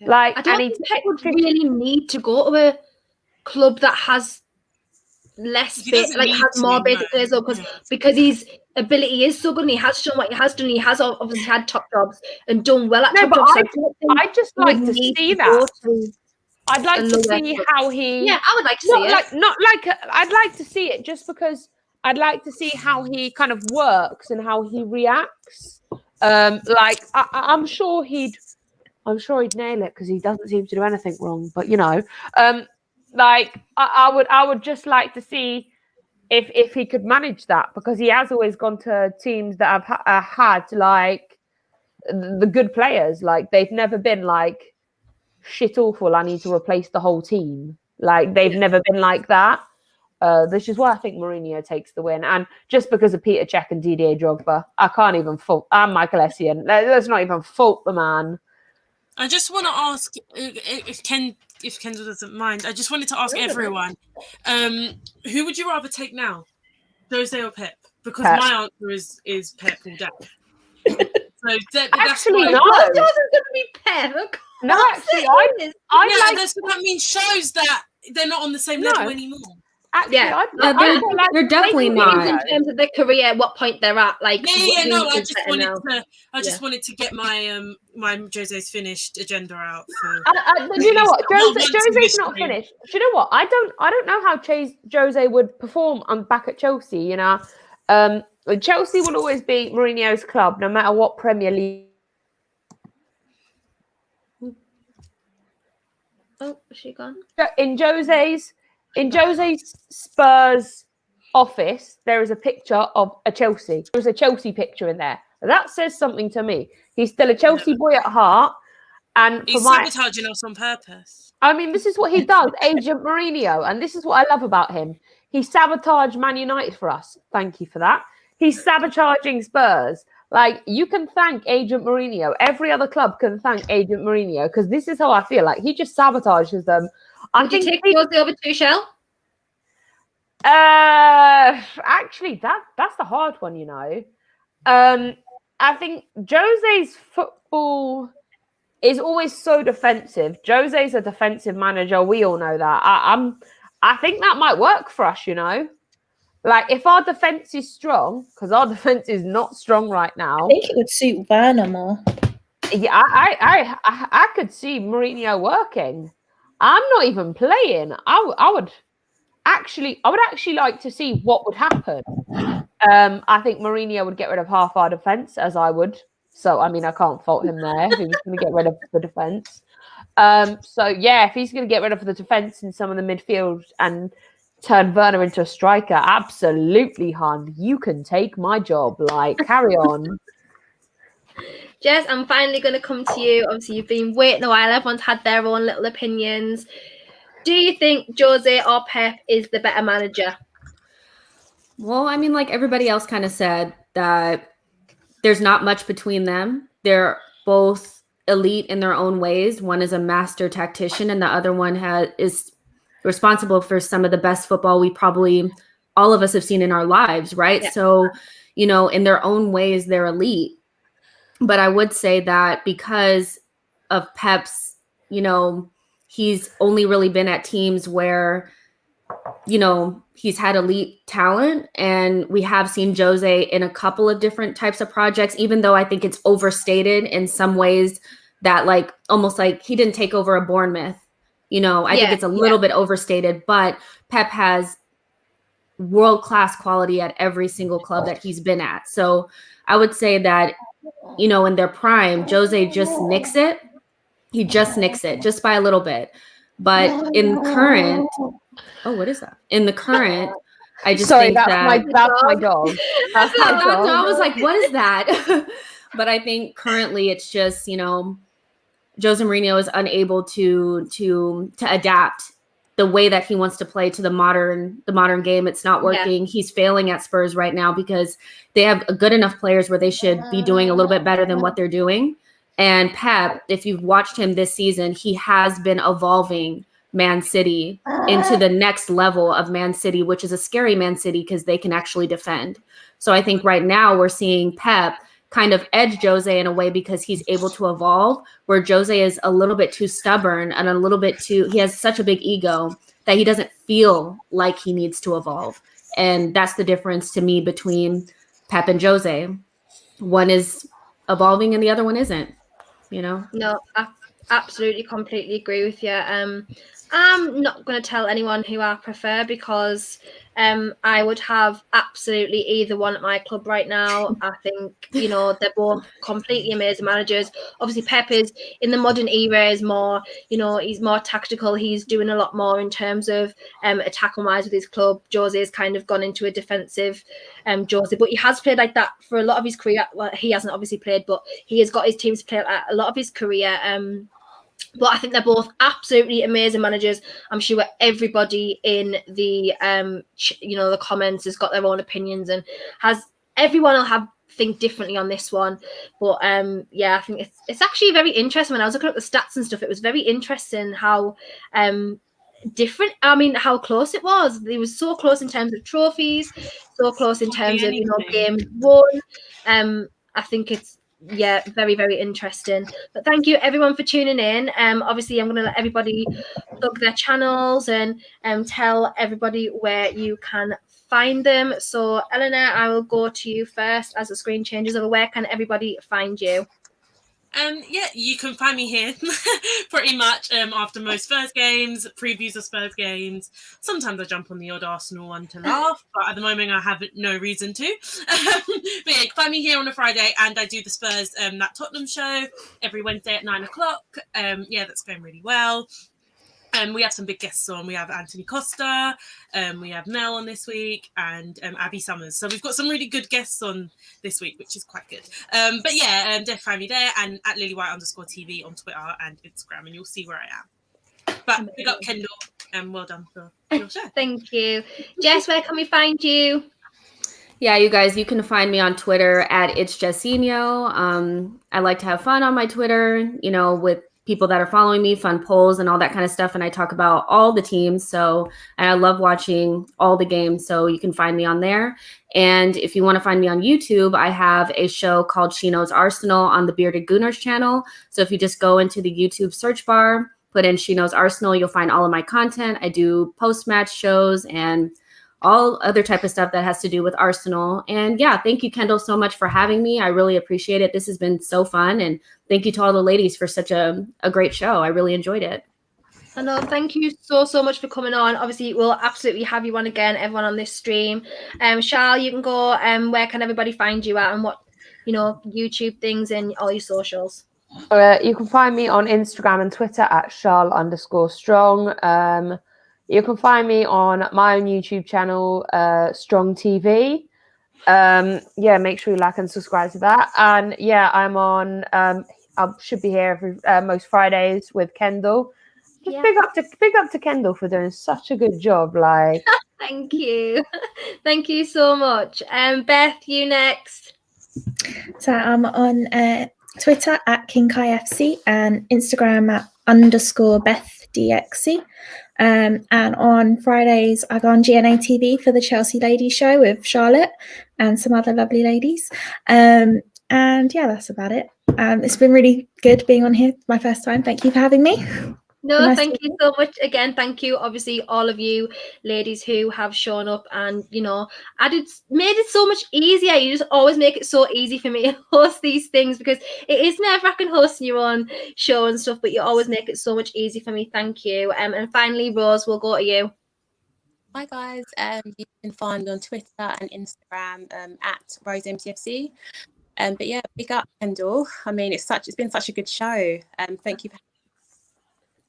Like, I don't think Pep would really need to go to a club that has less has more basic players, though, because his ability is so good and he has shown what he has done. He has obviously had top jobs and done well at top jobs. I'd just like to see that. I'd like to see how he. Yeah, I would like to see it. I'd like to see it just because I'd like to see how he kind of works and how he reacts. I'm sure he'd nail it because he doesn't seem to do anything wrong. But you know, I would just like to see if he could manage that, because he has always gone to teams that have had like the good players. Like, they've never been like shit awful, I need to replace the whole team. Like, they've never been like that. This is why I think Mourinho takes the win. And just because of Peter Cech and Didier Drogba, I can't even fault. And Michael Essien. Let's not even fault the man. I just want to ask if Kendall doesn't mind. I just wanted to ask everyone, who would you rather take now, Jose or Pep? Because my answer is Pep all day. So actually, that's no. It wasn't going to be Pep. No, actually, that means shows that they're not on the same level anymore. Actually, they're definitely not. In terms of their career, what point they're at, like. I just wanted to get my my Jose's finished agenda out. You know what, Jose's not finished. Do you know what? I don't know how Jose would perform back at Chelsea. You know, Chelsea will always be Mourinho's club, no matter what Premier League. Oh, is she gone? In Jose's Spurs office, there is a picture of a Chelsea. There's a Chelsea picture in there. That says something to me. He's still a Chelsea boy at heart. And he's sabotaging us on purpose. I mean, this is what he does, Agent Mourinho. And this is what I love about him. He sabotaged Man United for us. Thank you for that. He's sabotaging Spurs. Like, you can thank Agent Mourinho. Every other club can thank Agent Mourinho, because this is how I feel. Like, he just sabotages them. Would you take Josie over Tuchel? Actually, that's the hard one, you know. I think Jose's football is always so defensive. Jose's a defensive manager. We all know that. I think that might work for us, you know. Like, if our defense is strong, because our defense is not strong right now. I think it would suit Werner more. Yeah, I could see Mourinho working. I'm not even playing. I would actually like to see what would happen. I think Mourinho would get rid of half our defense, as I would. So, I mean, I can't fault him there if he was going to get rid of the defense. So, yeah, if he's going to get rid of the defense in some of the midfield and turn Werner into a striker, absolutely, hon. You can take my job. Like, carry on. Jess, I'm finally going to come to you. Obviously, you've been waiting a while. Everyone's had their own little opinions. Do you think Jose or Pep is the better manager? Well, I mean, like everybody else kind of said, that there's not much between them. They're both elite in their own ways. One is a master tactician, and the other one is responsible for some of the best football we probably all of us have seen in our lives, right? Yeah. So, you know, in their own ways, they're elite. But I would say that because of Pep's, you know, he's only really been at teams where, you know, he's had elite talent, and we have seen Jose in a couple of different types of projects, even though I think it's overstated in some ways that like almost like he didn't take over a Bournemouth. You know, I think it's a little bit overstated, but Pep has world-class quality at every single club that he's been at. So I would say that, you know, in their prime, Jose just nicks it. He just nicks it just by a little bit. But in current, what is that? In the current, I just think that's my dog. That's my dog. I was like, what is that? But I think currently it's just, you know, Jose Mourinho is unable to adapt the way that he wants to play to the modern game. It's not working. He's failing at Spurs right now because they have good enough players where they should be doing a little bit better than what they're doing. And Pep, if you've watched him this season, he has been evolving Man City into the next level of Man City, which is a scary Man City because they can actually defend. So I think right now we're seeing Pep kind of edge Jose in a way because he's able to evolve, where Jose is a little bit too stubborn and a little bit too, he has such a big ego that he doesn't feel like he needs to evolve. And that's the difference to me between Pep and Jose. One is evolving and the other one isn't, you know? No, I absolutely completely agree with you. I'm not going to tell anyone who I prefer because I would have absolutely either one at my club right now. I think, you know, they're both completely amazing managers. Obviously, Pep is in the modern era is more, you know, he's more tactical. He's doing a lot more in terms of attacking wise with his club. Jose has kind of gone into a defensive Jose, but he has played like that for a lot of his career. Well, he hasn't obviously played, but he has got his teams to play like a lot of his career. But I think they're both absolutely amazing managers. I'm sure everybody in the you know, the comments has got their own opinions and everyone will think differently on this one. But yeah, I think it's actually very interesting. When I was looking at the stats and stuff, it was very interesting how different. I mean, how close it was. It was so close in terms of trophies, so close in terms of, you know, games won. I think it's very, very interesting. But thank you everyone for tuning in. Obviously I'm going to let everybody plug their channels and tell everybody where you can find them. So Eleanor, I will go to you first as the screen changes over. Where can everybody find you? Yeah, you can find me here pretty much after most Spurs games, previews of Spurs games. Sometimes I jump on the odd Arsenal one to laugh, but at the moment I have no reason to. But yeah, you can find me here on a Friday, and I do the Spurs that Tottenham show every Wednesday at 9 o'clock. Yeah, that's going really well. We have some big guests on. We have Anthony Costa, we have Mel on this week, and Abby Summers. So we've got some really good guests on this week, which is quite good. But yeah, definitely find me there and at LilyWhite_TV on Twitter and Instagram, and you'll see where I am. But big up Kendall, and well done for your show. Thank you. Jess, where can we find you? Yeah, you guys, you can find me on Twitter at It's Jessinho. I like to have fun on my Twitter, you know, with people that are following me, fun polls and all that kind of stuff. And I talk about all the teams. So, and I love watching all the games. So you can find me on there. And if you want to find me on YouTube, I have a show called She Knows Arsenal on the Bearded Gooners channel. So if you just go into the YouTube search bar, put in She Knows Arsenal, you'll find all of my content. I do post-match shows and all other type of stuff that has to do with Arsenal. And yeah, thank you, Kendall, so much for having me. I really appreciate it. This has been so fun. And thank you to all the ladies for such a great show. I really enjoyed it. I know. Thank you so much for coming on. Obviously, we'll absolutely have you on again, everyone on this stream. Charles, you can go. Where can everybody find you at, and what, you know, YouTube things and all your socials? You can find me on Instagram and Twitter at Charl_strong. You can find me on my own YouTube channel, Strong TV. Yeah, make sure you like and subscribe to that. And yeah, I'm on. I should be here every most Fridays with Kendall. Just big up to Kendall for doing such a good job. Like, thank you so much. Beth, you next. So I'm on Twitter at KingKaiFC and Instagram at _BethDXC. And on Fridays, I go on GNA TV for the Chelsea Ladies show with Charlotte and some other lovely ladies. And yeah, that's about it. It's been really good being on here my first time. Thank you for having me. No, Nice thank to- you so much again. Thank you, obviously, all of you ladies who have shown up and, you know, made it so much easier. You just always make it so easy for me to host these things, because it is nerve-wracking hosting your own show and stuff, but you always make it so much easier for me. Thank you. And finally, Rose, we'll go to you. Hi guys, you can find me on Twitter and Instagram at RoseMTFC. But yeah, big up Kendall. I mean, it's been such a good show. Thank you for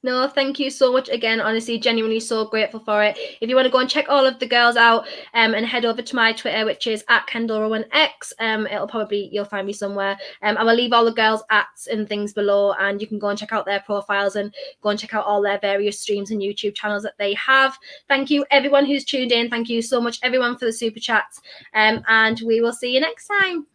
No, thank you so much again. Honestly, genuinely so grateful for it. If you want to go and check all of the girls out, and head over to my Twitter, which is at KendallRowanX. You'll find me somewhere. I will leave all the girls' ats and things below, and you can go and check out their profiles and go and check out all their various streams and YouTube channels that they have. Thank you everyone who's tuned in. Thank you so much everyone for the super chats. And we will see you next time.